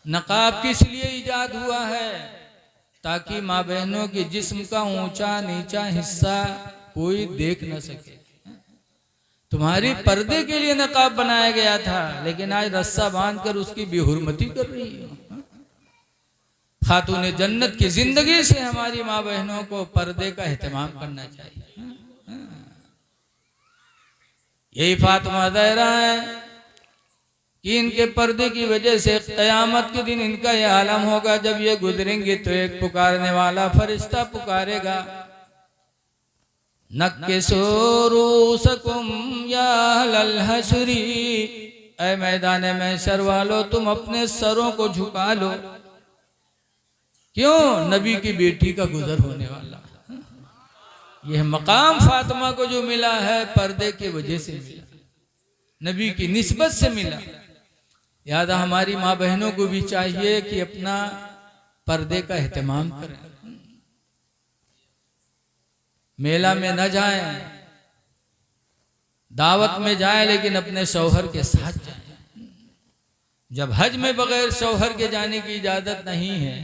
S1: नकाब किस लिए इजाद हुआ है? ताकि माँ बहनों के जिस्म का ऊंचा नीचा हिस्सा कोई देख न सके। तुम्हारी पर्दे के लिए नकाब बनाया गया था, लेकिन आज रस्सा बांधकर उसकी बेहुरमती कर रही हो। खातून जन्नत की जिंदगी से हमारी माँ बहनों को पर्दे का एहतमाम करना चाहिए। यही फातिमा ज़हरा है कि इनके पर्दे की वजह से क़यामत के दिन इनका यह आलम होगा। जब ये गुजरेंगे तो एक पुकारने वाला फरिश्ता पुकारेगा, नक्किसू रूसकुम या अहलल हश्री, ऐ मैदान महशर वालों तुम अपने सरों को झुका लो। क्यों? नबी की बेटी का गुजर होने वाला। यह मकाम फातिमा को जो मिला है पर्दे की वजह से मिला, नबी की निस्बत से मिला। याद हमारी माँ बहनों को भी चाहिए कि अपना पर्दे का एहतमाम करें, मेला में न जाएं, दावत में जाएं, लेकिन अपने शौहर के साथ जाएं। जब हज में बगैर शौहर के जाने की इजाजत नहीं है,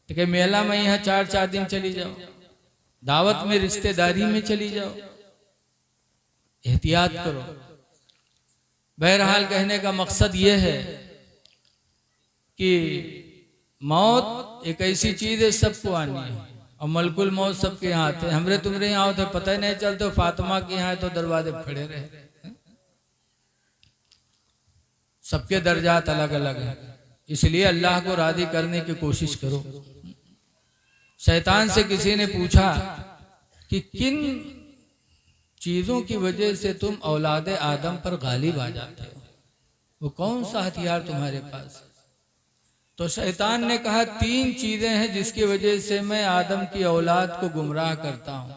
S1: तो क्या मेला में यहाँ 4-4 दिन चली जाओ, दावत में रिश्तेदारी में चली जाओ, एहतियात करो। बहरहाल कहने का मकसद यह है कि मौत एक ऐसी चीज है सबको आनी है, और मलकुल मौत सबके यहाँ आते हैं। हमरे तुमरे यहाँ होते पता ही नहीं चलते, फातिमा के यहाँ तो दरवाजे खड़े रहे। सबके दर्जात अलग अलग हैं, इसलिए अल्लाह को राजी करने की कोशिश करो। शैतान से किसी ने पूछा कि किन चीजों की वजह से तुम औलाद आदम पर गालिब आ जाते हो, वो कौन सा हथियार तुम्हारे पास है? तो शैतान ने कहा 3 चीजें हैं जिसकी वजह से मैं आदम की औलाद को गुमराह करता हूं।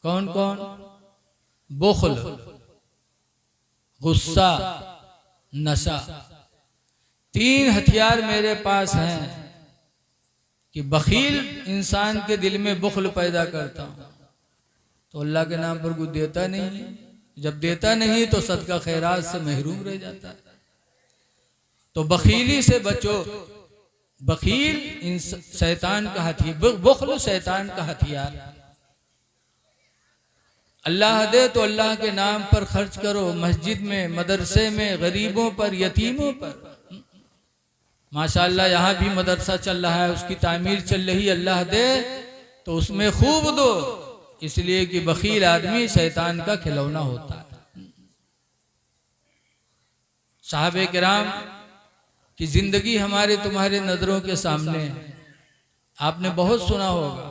S1: कौन कौन? बुख्ल, गुस्सा, नशा। 3 हथियार मेरे पास हैं कि बखील इंसान के दिल में बुख्ल पैदा करता हूं, तो अल्लाह के नाम पर कुछ देता नहीं, जब देता नहीं तो सदका खैरात से महरूम रह जाता है। तो बखीली से बचो। बखील शैतान का हथियार, बुख्ल शैतान का हथियार। अल्लाह दे तो अल्लाह के नाम पर खर्च करो, मस्जिद में, मदरसे में, गरीबों पर, यतीमों पर। माशाअल्लाह यहाँ भी मदरसा चल रहा है, उसकी तामीर चल रही। अल्लाह दे तो उसमें खूब दो, इसलिए कि बखील आदमी शैतान का खिलौना होता है। साहबे किराम की जिंदगी हमारे तुम्हारे नजरों के सामने। आपने बहुत सुना होगा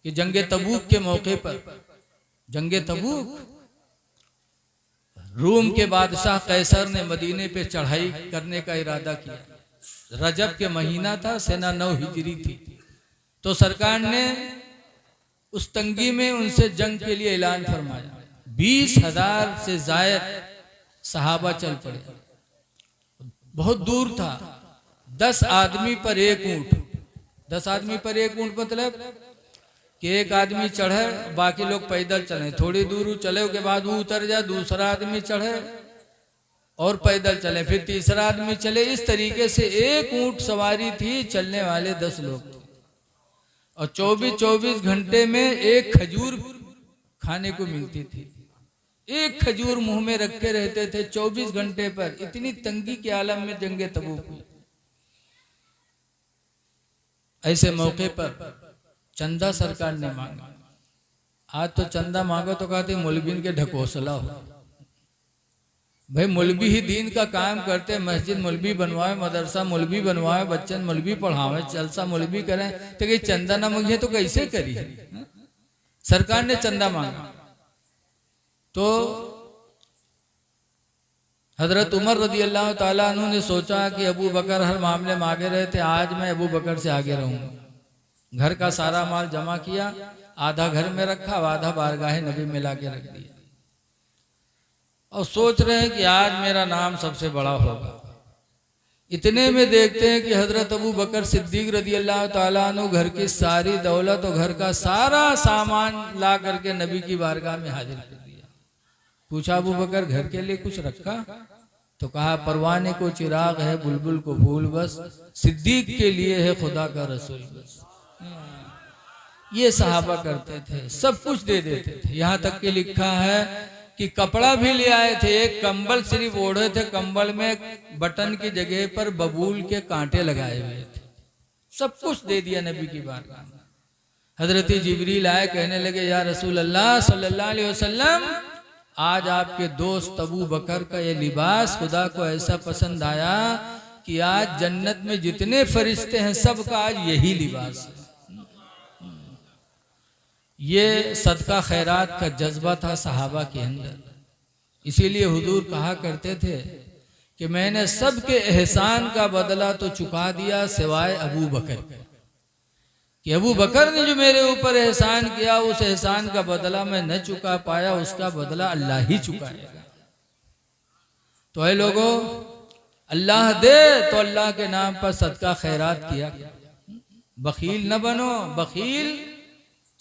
S1: कि जंगे तबूक के मौके पर, जंगे तबूक, रूम के बादशाह कैसर ने मदीने पे चढ़ाई करने का इरादा किया। रजब के महीना था, सेना 9 हिजरी थी। तो सरकार ने उस तंगी में उनसे जंग के लिए ऐलान फरमाया। 20,000 से जायद सहाबा चल पड़े। बहुत दूर था, 10 आदमी पर 1 ऊंट। 10 आदमी पर 1 ऊंट मतलब कि एक आदमी चढ़े, बाकी लोग पैदल चले। थोड़ी दूर चले के बाद वो उतर जाए, दूसरा आदमी चढ़े और पैदल चले, फिर तीसरा आदमी चले। इस तरीके से 1 ऊंट सवारी थी, चलने वाले 10 लोग थे। और 24-24 घंटे में एक खजूर खाने को मिलती थी। एक खजूर मुंह में रखे रहते थे 24 घंटे पर। इतनी तंगी के आलम में जंगे तबूक हुई। ऐसे मौके पर चंदा सरकार ने मांगा। आज तो चंदा मांगो तो कहते मौलवी के ढकोसला हो। भाई मौलवी ही दीन का काम करते, मस्जिद मौलवी बनवाए, मदरसा मौलवी बनवाए, बच्चन मौलवी पढ़ावे, जलसा मौलवी करें, तो कहीं चंदा ना मांगे तो कैसे करी? सरकार ने चंदा मांगा तो हजरत उमर रदी अल्लाह ताला अन्हु ने सोचा कि अबू बकर हर मामले में आगे रहे थे, आज मैं अबू बकर से आगे रहूंगा। घर का सारा माल जमा किया, आधा घर में रखा, आधा बारगाह नबी में ला के रख दिया और सोच रहे हैं कि आज मेरा नाम सबसे बड़ा होगा। इतने में देखते हैं कि हजरत अबू बकर सिद्दीक रदी अल्लाह ताला अन्हु घर की सारी दौलत और घर का सारा सामान ला करके नबी की बारगाह में हाजिर कर दिया। पूछा अबू बकर घर के लिए कुछ रखा? तो कहा परवाने को चिराग है, बुलबुल को फूल बस, सिद्दीक के लिए है खुदा का रसूल बस। ये सहाबा करते थे, सब कुछ दे देते थे। यहाँ तक कि लिखा है कि कपड़ा भी ले आए थे, एक कंबल सिर्फ ओढ़े थे, कंबल में बटन की जगह पर बबूल के कांटे लगाए हुए थे। सब कुछ दे दिया नबी की बारगाह में। हजरत जिब्रील आए, कहने लगे या रसूल अल्लाह सल्लल्लाहु अलैहि वसल्लम, आज आपके दोस्त अबू बकर का ये लिबास खुदा को ऐसा पसंद आया कि आज जन्नत में जितने फरिश्ते हैं सबका आज यही लिबास है। ये सदका खैरात का जज्बा था सहाबा के अंदर। इसीलिए हुजूर कहा करते थे कि मैंने सबके एहसान का बदला तो चुका दिया सिवाय अबू बकर कि अबू बकर ने जो मेरे ऊपर एहसान किया उस एहसान का बदला मैं न चुका पाया, उसका बदला अल्लाह ही चुकाएगा। तो ऐ लोगों, अल्लाह दे तो अल्लाह के नाम पर सदका खैरात किया, बखील न बनो। बखील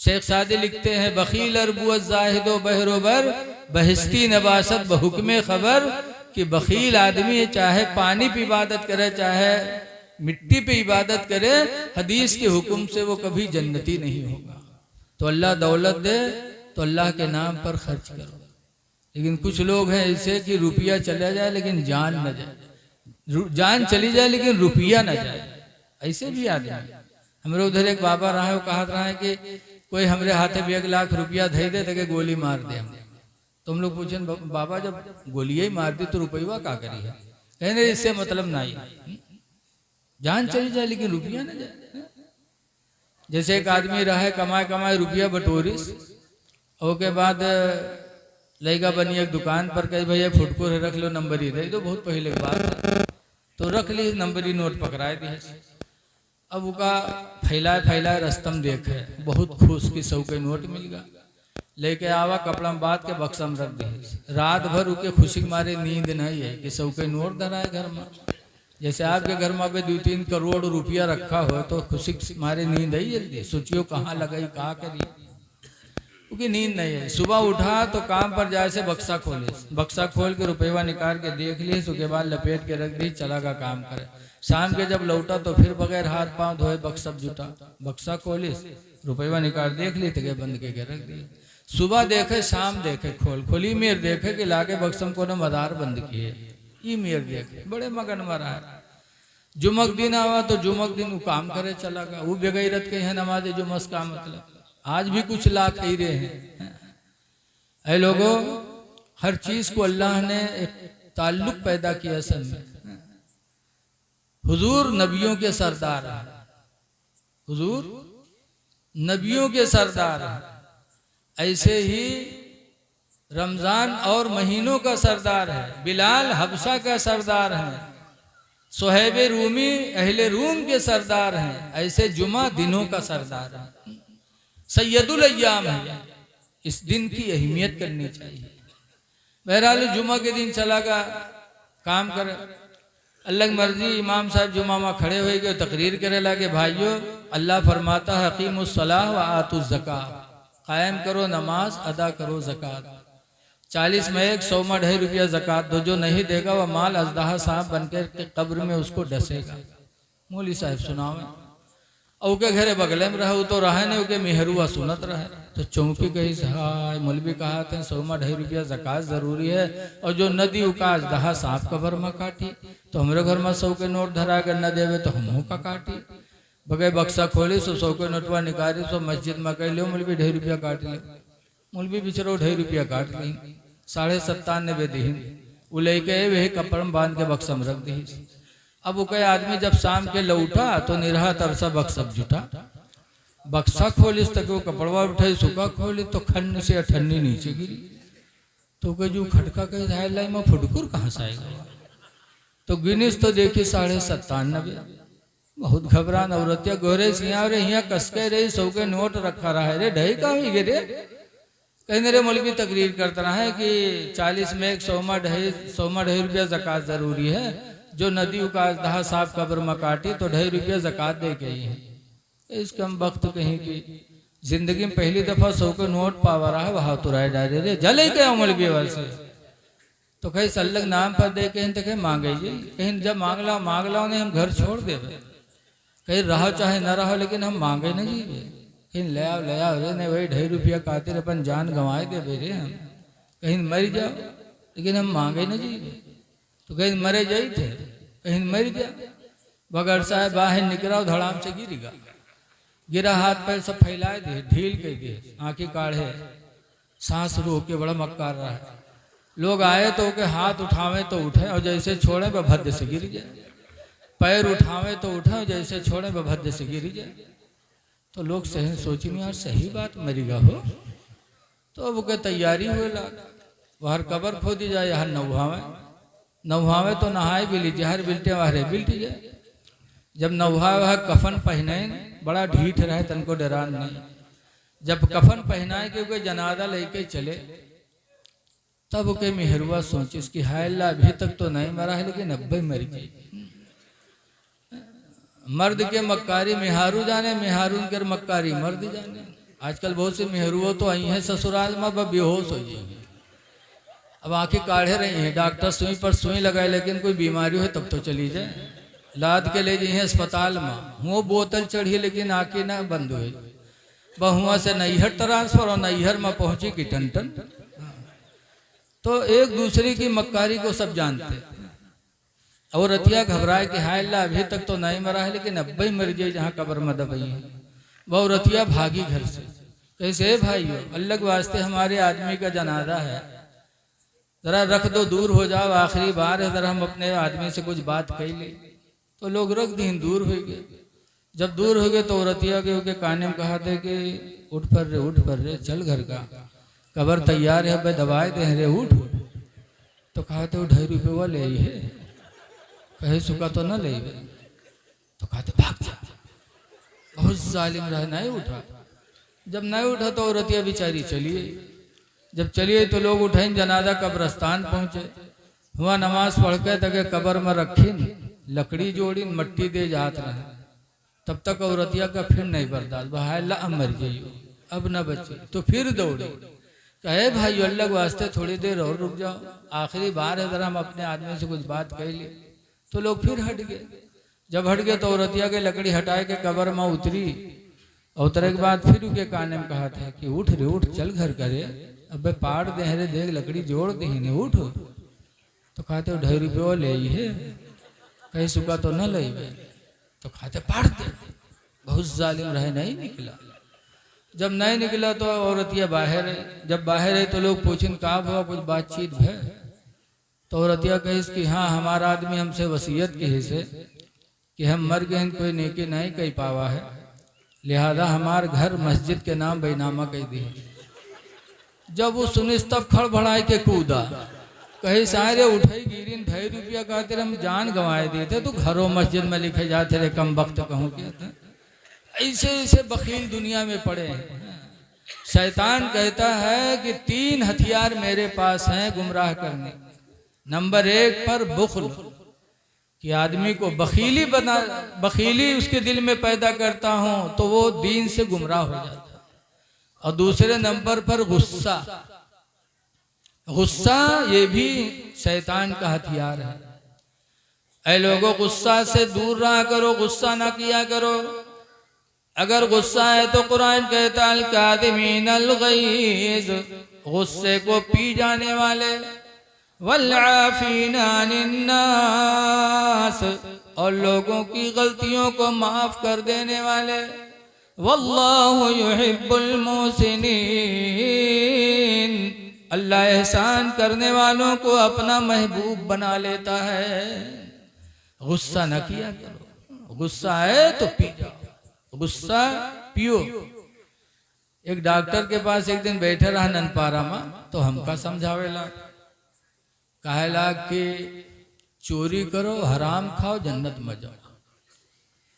S1: शेख सादी लिखते हैं, बखील अरबू जाहिदो बहरोबर बहिस्ती नबासत बहुक्मे खबर, कि बखील आदमी चाहे पानी पे इबादत करे चाहे मिट्टी पे इबादत करे, हदीस के हुक्म से वो कभी जन्नती नहीं होगा। तो अल्लाह दौलत दे तो अल्लाह के नाम पर खर्च करो। लेकिन कुछ लोग हैं ऐसे कि रुपया चला जाए लेकिन जान न जाए, जान चली जाए लेकिन रुपया न जाए, ऐसे भी आदमी। हमारे उधर एक बाबा रहा है, वो कहा रहा है कि कोई हमारे हाथे भी 1 लाख रुपया दे दे तो गोली मार दे हम। तो हम लोग पूछे बाबा जब गोलियां ही मार दी तो रुपया क्या करी है? कहने इससे मतलब नहीं, जान चली जाए लेकिन रुपया न जाए। जैसे एक आदमी रहा है, कमाए कमाए रुपया बटोरिस, और के बाद लड़का बनी एक दुकान पर कही भैया फुटको रख लो, नंबर ही दे दो, बहुत पहले की बात। तो रख ली, नंबर ही नोट पकड़ाए दिए। अब उसका फैलाए रस्तम देखे, बहुत खुश की 100 के नोट मिल गया, लेके आवा कपड़ा में बांध के बक्सा में रख दिए। रात भर उके खुशी के मारे नींद नहीं है कि 100 के नोट धराए घर में। जैसे आपके घर में 2-3 करोड़ रुपया रखा हो तो खुशी के मारे नींद आई जल्दी, सोचियो कहाँ लगाई कहाँ करी, क्योंकि नींद नहीं है। सुबह उठा तो काम पर जाए से बक्सा खोले, बक्सा खोल के रुपया निकाल के देख लिए, उसके बाद लपेट के रख दी, चला का काम करे। शाम के जब लौटा तो फिर बगैर हाथ पांव धोए बक्सा जुटा, बक्सा खोलिस, रुपया निकाल देख ली तो बंद के रख दिए। सुबह देखे शाम देखे, खोली मेर देखे कि लागे बक्सम को मदार बंद किए, ये मेर देखे बड़े मगन मरा है। जुमक दिन आवा तो जुमक दिन वो काम करे चला गया, वो बेगैरत के है नमाज जुमस का मतलब। आज भी कुछ लाख ही रहे हैं। ऐ लोगों, हर चीज को अल्लाह ने एक ताल्लुक पैदा किया असल में। हुजूर नबियों के सरदार हैं, हुजूर नबियों के सरदार हैं। ऐसे ही रमजान और महीनों का सरदार है, बिलाल हबशा का सरदार है, सुहैब रूमी अहले रूम के सरदार हैं। ऐसे जुमा दिनों का सरदार है, सैयदुल अय्याम है। इस दिन की अहमियत करनी चाहिए। बहरहाल जुमा के दिन चला गा काम करे, अल्लाह की मर्जी। इमाम साहब जुमा में खड़े हुए गए, तकरीर करे लगे, भाइयों अल्लाह फरमाता है अकीमुस्सलाह व आतुज़ ज़कात, कायम करो नमाज, अदा करो ज़कात। 40 में 1, 100 में 2.5 रुपया ज़कात दो, जो नहीं देगा वह माल अजदाहा साहब बनकर के कब्र में उसको डसेगा। मौली साहब सुनावे। और के घरे बगले में रहे तो रहे नहीं के मेहरुआ सुनत रहे। तो चौंकी कही हाय मौलवी कहा थे 100 रुपया ज़कात जरूरी है और जो नदी उकाज दहा सांप कबर में काटी तो हमारे घर में 100 के नोट धरा कर न देवे तो हमहू का काटी। बगैर बक्सा खोली सो 100 के नोटवा निकाली तो मस्जिद में कह लो मौलवी 2.5 रुपया काट ले। मौलवी बिचरो 2.5 रुपया काट ली 97.5 दीन वो लेके वही कपड़ में बांध के बक्सा में रख दी। अब वो कहे आदमी जब शाम के लौटा तो निरहा तरसा बक्सा जुटा। बक्सा खोली तक वो कपड़वा उठाई सुखा खोली तो खन्न से अठन्नी नीचे गिरी। तो कहे जो खटका कहे लाई में फुटकुर कहाँ से आएगा। तो गिनीस तो देखी 97.5। बहुत घबरान औरतिया गोरे सिया रे यहाँ कसके रही 100 के नोट रखा रहा है रे ढई का ही गिरे। कहने रे मौलवी तकरीर करता रहा है कि 40 में 100 रुपया ज़कात जरूरी है। जो नदी का दहा साफ कब्र में काटी तो 2.5 रुपया ज़कात दे के ही है। इसका हम वक्त कहीं की जिंदगी में पहली दफा 100 के नोट पावा रहा है वहां तो राय डाले रे जले गया मौलवी से। तो कहीं सल्लग नाम पर दे कहीं तो कहीं मांगे कहीं जब मांग लाओ नहीं हम घर छोड़ दे कहीं रहो चाहे न रहो लेकिन हम मांगे न जी कहीं ले आओ रे नहीं वही 2.5 रुपया खातिर अपन जान गंवाए दे रे हम कहीं मर जाओ लेकिन हम मांगे न जी। तो कहीं मरे जाई थे कहीं मर गया बगैर साहब बाहर निकला धड़ाम से गिरा हाथ पैर सब फैलाए दिए ढील के दिए आंखें काढ़े सांस रोक के बड़ा मक्कार रहा है। लोग आए तो के हाथ उठावे तो उठे और जैसे छोड़े वह भद्र से गिर जाए। पैर उठावे तो उठे और जैसे छोड़े वह भद्र से गिर जाए। तो लोग सही सोची में यार सही बात मरीगा हो। तो अब के तैयारी हुए बाहर कबर खोदी जाए यहाँ नौहावे तो नहाए भी लीजिए हर बिल्टे वहां बिल्टी जाए। जब नौहा वह कफन पहने बड़ा ढीठ रहे तन को डरान नहीं। जब कफन पहनाए क्योंकि जनाजा लेके चले तब के मेहरुआ सोची इसकी हाय अल्लाह अभी तक तो नहीं मरा है लेकिन अब भी मर गई। मर्द के मक्कारी मेहारू जाने मेहारू के मक्कारी मर्द जाने। आजकल बहुत से मेहरुओं तो आई हैं ससुराल में अब बेहोश हो जाएंगे। अब आंखें काढ़े रही हैं डॉक्टर सुई पर सुई लगाए लेकिन कोई बीमारी हो तब तो चली जाए। लाद के ले जाइए अस्पताल में वो बोतल चढ़ी लेकिन आंखें ना बंद हुई। बहुआ से नैहर ट्रांसफर और नैहर में पहुंची कि टन। तो एक दूसरे की मक्कारी को सब जानते। और रतिया घबराए कि हाय अल्लाह अभी तक तो नहीं मरा है लेकिन अब भी मर जाए जहाँ कब्र में दबाई है। वह रतिया भागी घर से कैसे भाइयों अल्लाह के वास्ते हमारे आदमी का जनाजा है जरा रख दो दूर हो जाओ आखिरी बार है जरा हम अपने आदमी से कुछ बात कही ले। तो लोग रख दी दूर हो गए। जब दूर हो गए तो रतिया के काने में कहा थे कि उठ पर रे चल घर का कबर तैयार है भाई दवाए दे रे उठ। तो कहा थे 2.5 रुपये वो ले है कहे सुखा तो न ले। तो कहते भाग जा बहुत जालिम रहा नहीं उठा। जब नहीं उठा तो औरतिया बेचारी चलिए। जब चलिए तो लोग उठे जनाजा कब्रस्तान पहुंचे। हुआ नमाज पढ़ के तक कब्र में रखी लकड़ी जोड़ी मट्टी दे जात रहे। तब तक औरतिया का फिर नहीं बर्दाश्त भाई अल्लाह मर जाइयो अब न बचे। तो फिर दौड़े कहे भाई अल्लाह के वास्ते थोड़ी देर और रुक जाओ आखिरी बार है जरा हम अपने आदमी से कुछ बात कह ली। तो लोग फिर हट गए। जब हट गए तो औरतिया के लकड़ी हटाए के कब्र में उतरी। उतरे के बाद फिर उनके काने में कहा था कि उठ रे उठ चल घर करे अब पाड़ दे रे देख लकड़ी जोड़ दे उठ। तो कहते 2.5 रुपये ले है कहीं सुखा तो न ले। तो कहते पाड़ दे बहुत जालिम रहे नहीं निकला। जब नहीं निकला तो औरतिया बाहर है। जब बाहर है तो लोग पूछें का हुआ कुछ बातचीत है। तो औरतिया कही कि हाँ हमारा आदमी हमसे वसीयत की है कि हम मर गए कोई नेकी नहीं कही पावा है लिहाजा हमार घर मस्जिद के नाम बैनामा कह दी। जब वो सुनिस तब खड़बड़ाए के कूदा कहीं सारे उठाई गिरी 2.5 रुपया कहते हम जान गंवाए दिए थे। तो घरों मस्जिद में लिखे जाते रहे कम वक्त कहूँ कहते ऐसे ऐसे बखील दुनिया में पड़े हैं। शैतान कहता है कि 3 हथियार मेरे पास हैं गुमराह करने। नंबर 1 पर बुख्ल कि आदमी को बखीली उसके दिल में पैदा करता हूं तो वो दीन से गुमराह हो जाता है। और दूसरे नंबर पर गुस्सा ये भी शैतान का हथियार है। ऐ लोगों गुस्सा से दूर रहा करो गुस्सा ना किया करो। अगर गुस्सा है तो कुरान कहता अल कादिमीन अल गैज़, गुस्से को पी जाने वाले, वल आफीना अनिन नास, और लोगों की गलतियों को माफ कर देने वाले, वल्लाहु युहिब्बुल मुहसिनीन, अल्लाह एहसान करने वालों को अपना महबूब बना लेता है। गुस्सा न किया करो, गुस्सा है तो पी जाओ, गुस्सा पियो। एक डॉक्टर के पास एक दिन बैठे रहा ननपारा में, तो हमका समझावेला, कहेला कि चोरी करो, हराम खाओ, जन्नत में जाओ।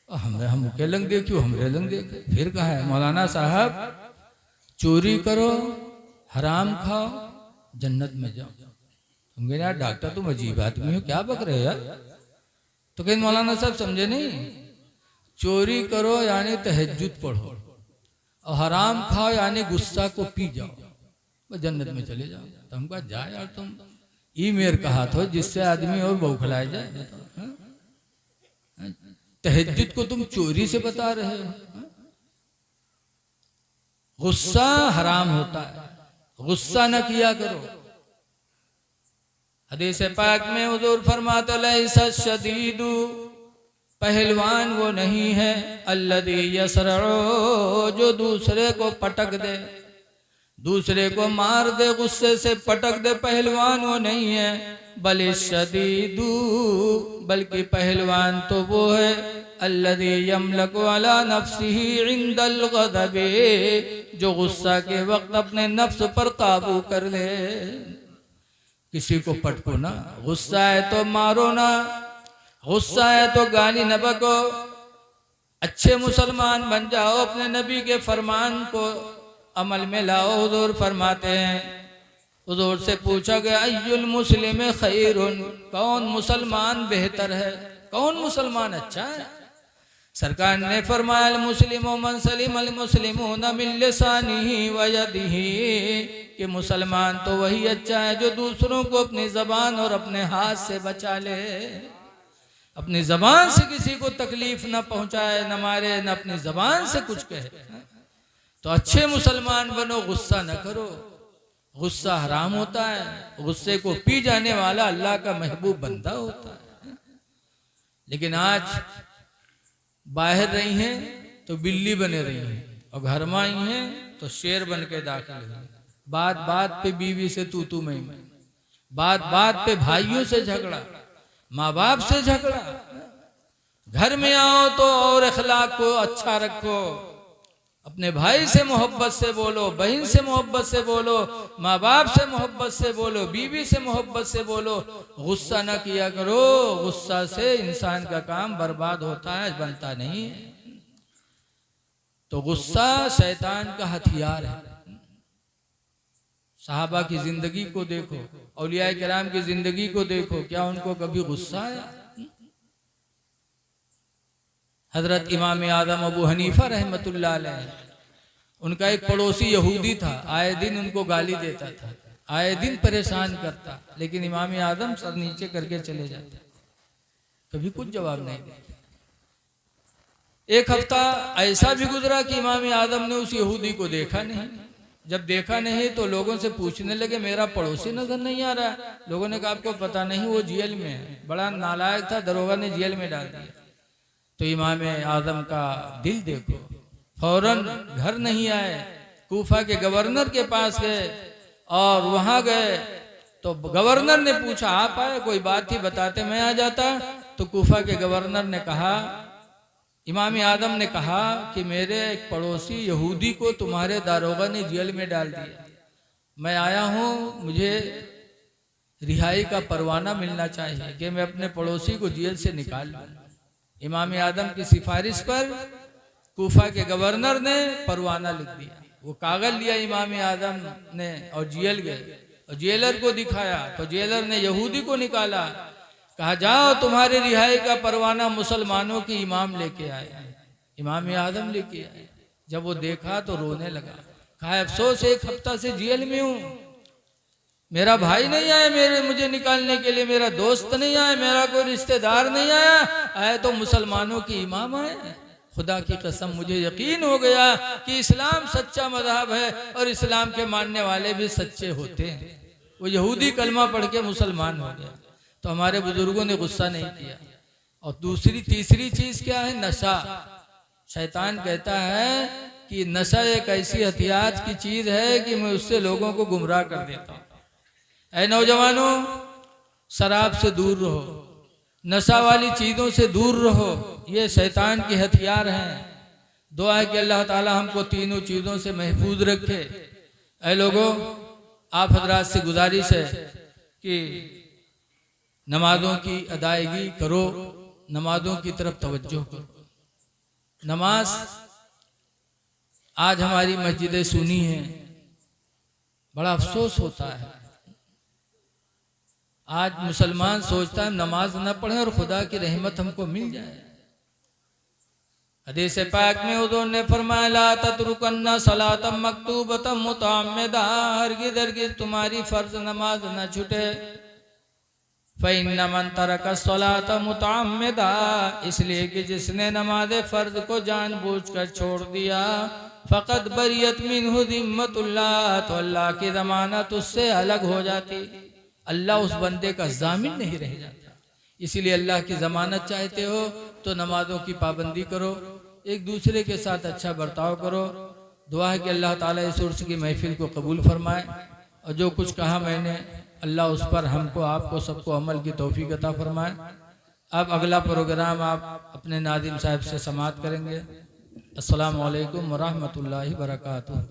S1: हम के लंग देखियो, हमरे लंग देखे। फिर कहा है मौलाना साहब, चोरी करो, हराम खाओ, जन्नत में जाओ। हम कहे यार डॉक्टर तुम अजीब आदमी हो, क्या बक रहे यार। तो कहें मौलाना साहब समझे नहीं, चोरी करो यानी तहज्जुद पढ़ो, और हराम खाओ यानी गुस्सा को पी जाओ, बस जन्नत में चले जाओ। तो हम कहा जा यार, तुम ई मेर कहा तो जिससे आदमी और बौखलाया जाए। तहज्जुद को तुम चोरी से बता रहे हो। गुस्सा हराम होता है, गुस्सा न किया करो। हदीस पाक में हुजूर फरमाते लैसा शदीदु, पहलवान वो नहीं है, अल्लज़ी यसरउ, जो दूसरे को पटक दे, दूसरे को मार दे, गुस्से से पटक दे, पहलवान वो नहीं है। बल शदीदु, बल्कि पहलवान तो वो है, अल्लज़ी यमलकु अला नफ्सिही इंदल गज़बे, जो गुस्सा के वक्त अपने नफ्स पर काबू कर ले। किसी को पटको ना, गुस्सा है तो मारो ना, गुस्सा है तो गाली न बको। अच्छे मुसलमान बन जाओ, अपने नबी के फरमान को अमल में लाओ। हुजूर फरमाते हैं, हुजूर से पूछा गया अय्युल मुस्लिम खैरुन, कौन मुसलमान बेहतर है, कौन मुसलमान अच्छा है। सरकार ने फरमाया अल मुस्लिमु मन सलिम अल मुस्लिमून मिन लिसानिही व यदिही, कि मुसलमान तो वही अच्छा है जो दूसरों को अपनी जबान और अपने हाथ से बचा ले, अपनी जबान से किसी को तकलीफ न पहुंचाए, न मारे, न अपनी जबान से कुछ कहे। तो अच्छे मुसलमान बनो, गुस्सा न करो। गुस्सा हराम होता है, गुस्से को पी जाने वाला अल्लाह का महबूब बंदा होता है। लेकिन आज बाहर रही हैं तो बिल्ली बने रही हैं, और घर में आई हैं तो शेर बन के दाखिल हुई। बात बात पे बीवी से तू मैं, बात बात पे भाइयों से झगड़ा, माँ बाप से झगड़ा। घर में आओ तो और अखलाक को अच्छा रखो, अपने भाई से मोहब्बत से बोलो, बहन से मोहब्बत से बोलो, माँ बाप से मोहब्बत से बोलो, बीवी से मोहब्बत से बोलो। गुस्सा न किया करो, गुस्सा से इंसान का काम बर्बाद होता है, बनता नहीं है। तो गुस्सा शैतान का हथियार है। सहाबा की जिंदगी को देखो, औलिया किराम की जिंदगी को देखो, क्या उनको कभी गुस्सा आया? हजरत इमाम आदम अबू हनीफा रहमतुल्लाह अलैह, उनका एक पड़ोसी यहूदी था, आए दिन उनको गाली देता था, आए दिन परेशान करता, लेकिन इमाम आदम सर नीचे करके चले जाते, कभी कुछ जवाब नहीं देते। एक हफ्ता ऐसा भी गुजरा कि इमाम आदम ने उस यहूदी को देखा नहीं। जब देखा नहीं तो लोगों से पूछने लगे, मेरा पड़ोसी नजर नहीं आ रहा है। लोगों ने कहा आपको पता नहीं, वो जेल में है। बड़ा नालायक था, दरोगा ने जेल में डाल दिया। तो इमाम आदम का दिल देखो, फौरन घर नहीं आए, कूफा के गवर्नर के पास गए, और वहां गए तो गवर्नर ने पूछा आप आए, कोई बात थी बताते मैं आ जाता। तो कूफा के गवर्नर ने कहा, इमाम आदम ने कहा कि मेरे एक पड़ोसी यहूदी को तुम्हारे दारोगा ने जेल में डाल दिया, मैं आया हूँ, मुझे रिहाई का परवाना मिलना चाहिए कि मैं अपने पड़ोसी को जेल से निकाल लूं। इमाम आदम की सिफारिश पर कूफा के गवर्नर ने परवाना लिख दिया। वो कागज लिया इमाम आदम ने और जेल गए, और जेलर को दिखाया तो जेलर ने यहूदी को निकाला, कहा जाओ तुम्हारे रिहाई का परवाना मुसलमानों की इमाम लेके आए। इमाम आदम लेके आए। जब वो देखा तो रोने लगा, कहा अफसोस एक हफ्ता से जेल में हूं, मेरा भाई नहीं आया मुझे निकालने के लिए, मेरा दोस्त नहीं आया, मेरा कोई रिश्तेदार नहीं आया, आए तो मुसलमानों की इमाम आए। खुदा की कसम मुझे यकीन हो गया कि इस्लाम सच्चा मज़हब है और इस्लाम के मानने वाले भी सच्चे होते हैं। वो यहूदी कलमा पढ़ के मुसलमान हो गया, तो हमारे बुजुर्गों ने गुस्सा नहीं किया। और तीसरी चीज क्या है? नशा। शैतान कहता है कि नशा एक ऐसी हथियार की चीज है कि मैं उससे लोगों को गुमराह कर देता हूँ। ऐ नौजवानों, शराब से दूर रहो, नशा वाली चीजों से दूर रहो, ये शैतान के हथियार हैं। दुआ है कि अल्लाह ताला हमको तीनों चीजों से महफूज रखे। ऐ लोगों, आप हजरात से गुजारिश है कि नमाजों की अदायगी करो, नमाजों की तरफ तवज्जो करो। नमाज आज हमारी मस्जिदें सुनी हैं, बड़ा अफसोस होता है। आज मुसलमान सोचता है नमाज न पढ़े और खुदा की रहमत हमको मिल जाए। हदीस पाक में हुजूर ने फरमाया, ला ततरुकन्ना सलातम मक्तूबतम मुतअम्मिदा, हरगिज़ हरगिज़ तुम्हारी फर्ज नमाज न छूटे। फ़इन्ना मन तरक सलात मुतअम्मिदा, इसलिए कि जिसने नमाज फर्ज को जानबूझकर छोड़ दिया, फ़क़द बरियत मिन्हु ज़िम्मतुल्लाह, तो अल्लाह की ज़मानत उससे अलग हो जाती। अल्लाह उस बंदे का ज़ामिन नहीं रह जाता। इसीलिए अल्लाह की ज़मानत चाहते हो तो नमाजों की पाबंदी करो, एक दूसरे के साथ अच्छा बर्ताव करो। दुआ है कि अल्लाह ताला इस उर्स की महफिल को कबूल फरमाए, और जो कुछ कहा मैंने अल्लाह उस पर हमको आपको सबको अमल की तौफीक अता फरमाए। अब अगला प्रोग्राम आप अपने नादिम साहब से समाअत करेंगे। अस्सलामु अलैकुम व रहमतुल्लाहि व बरकातुहू।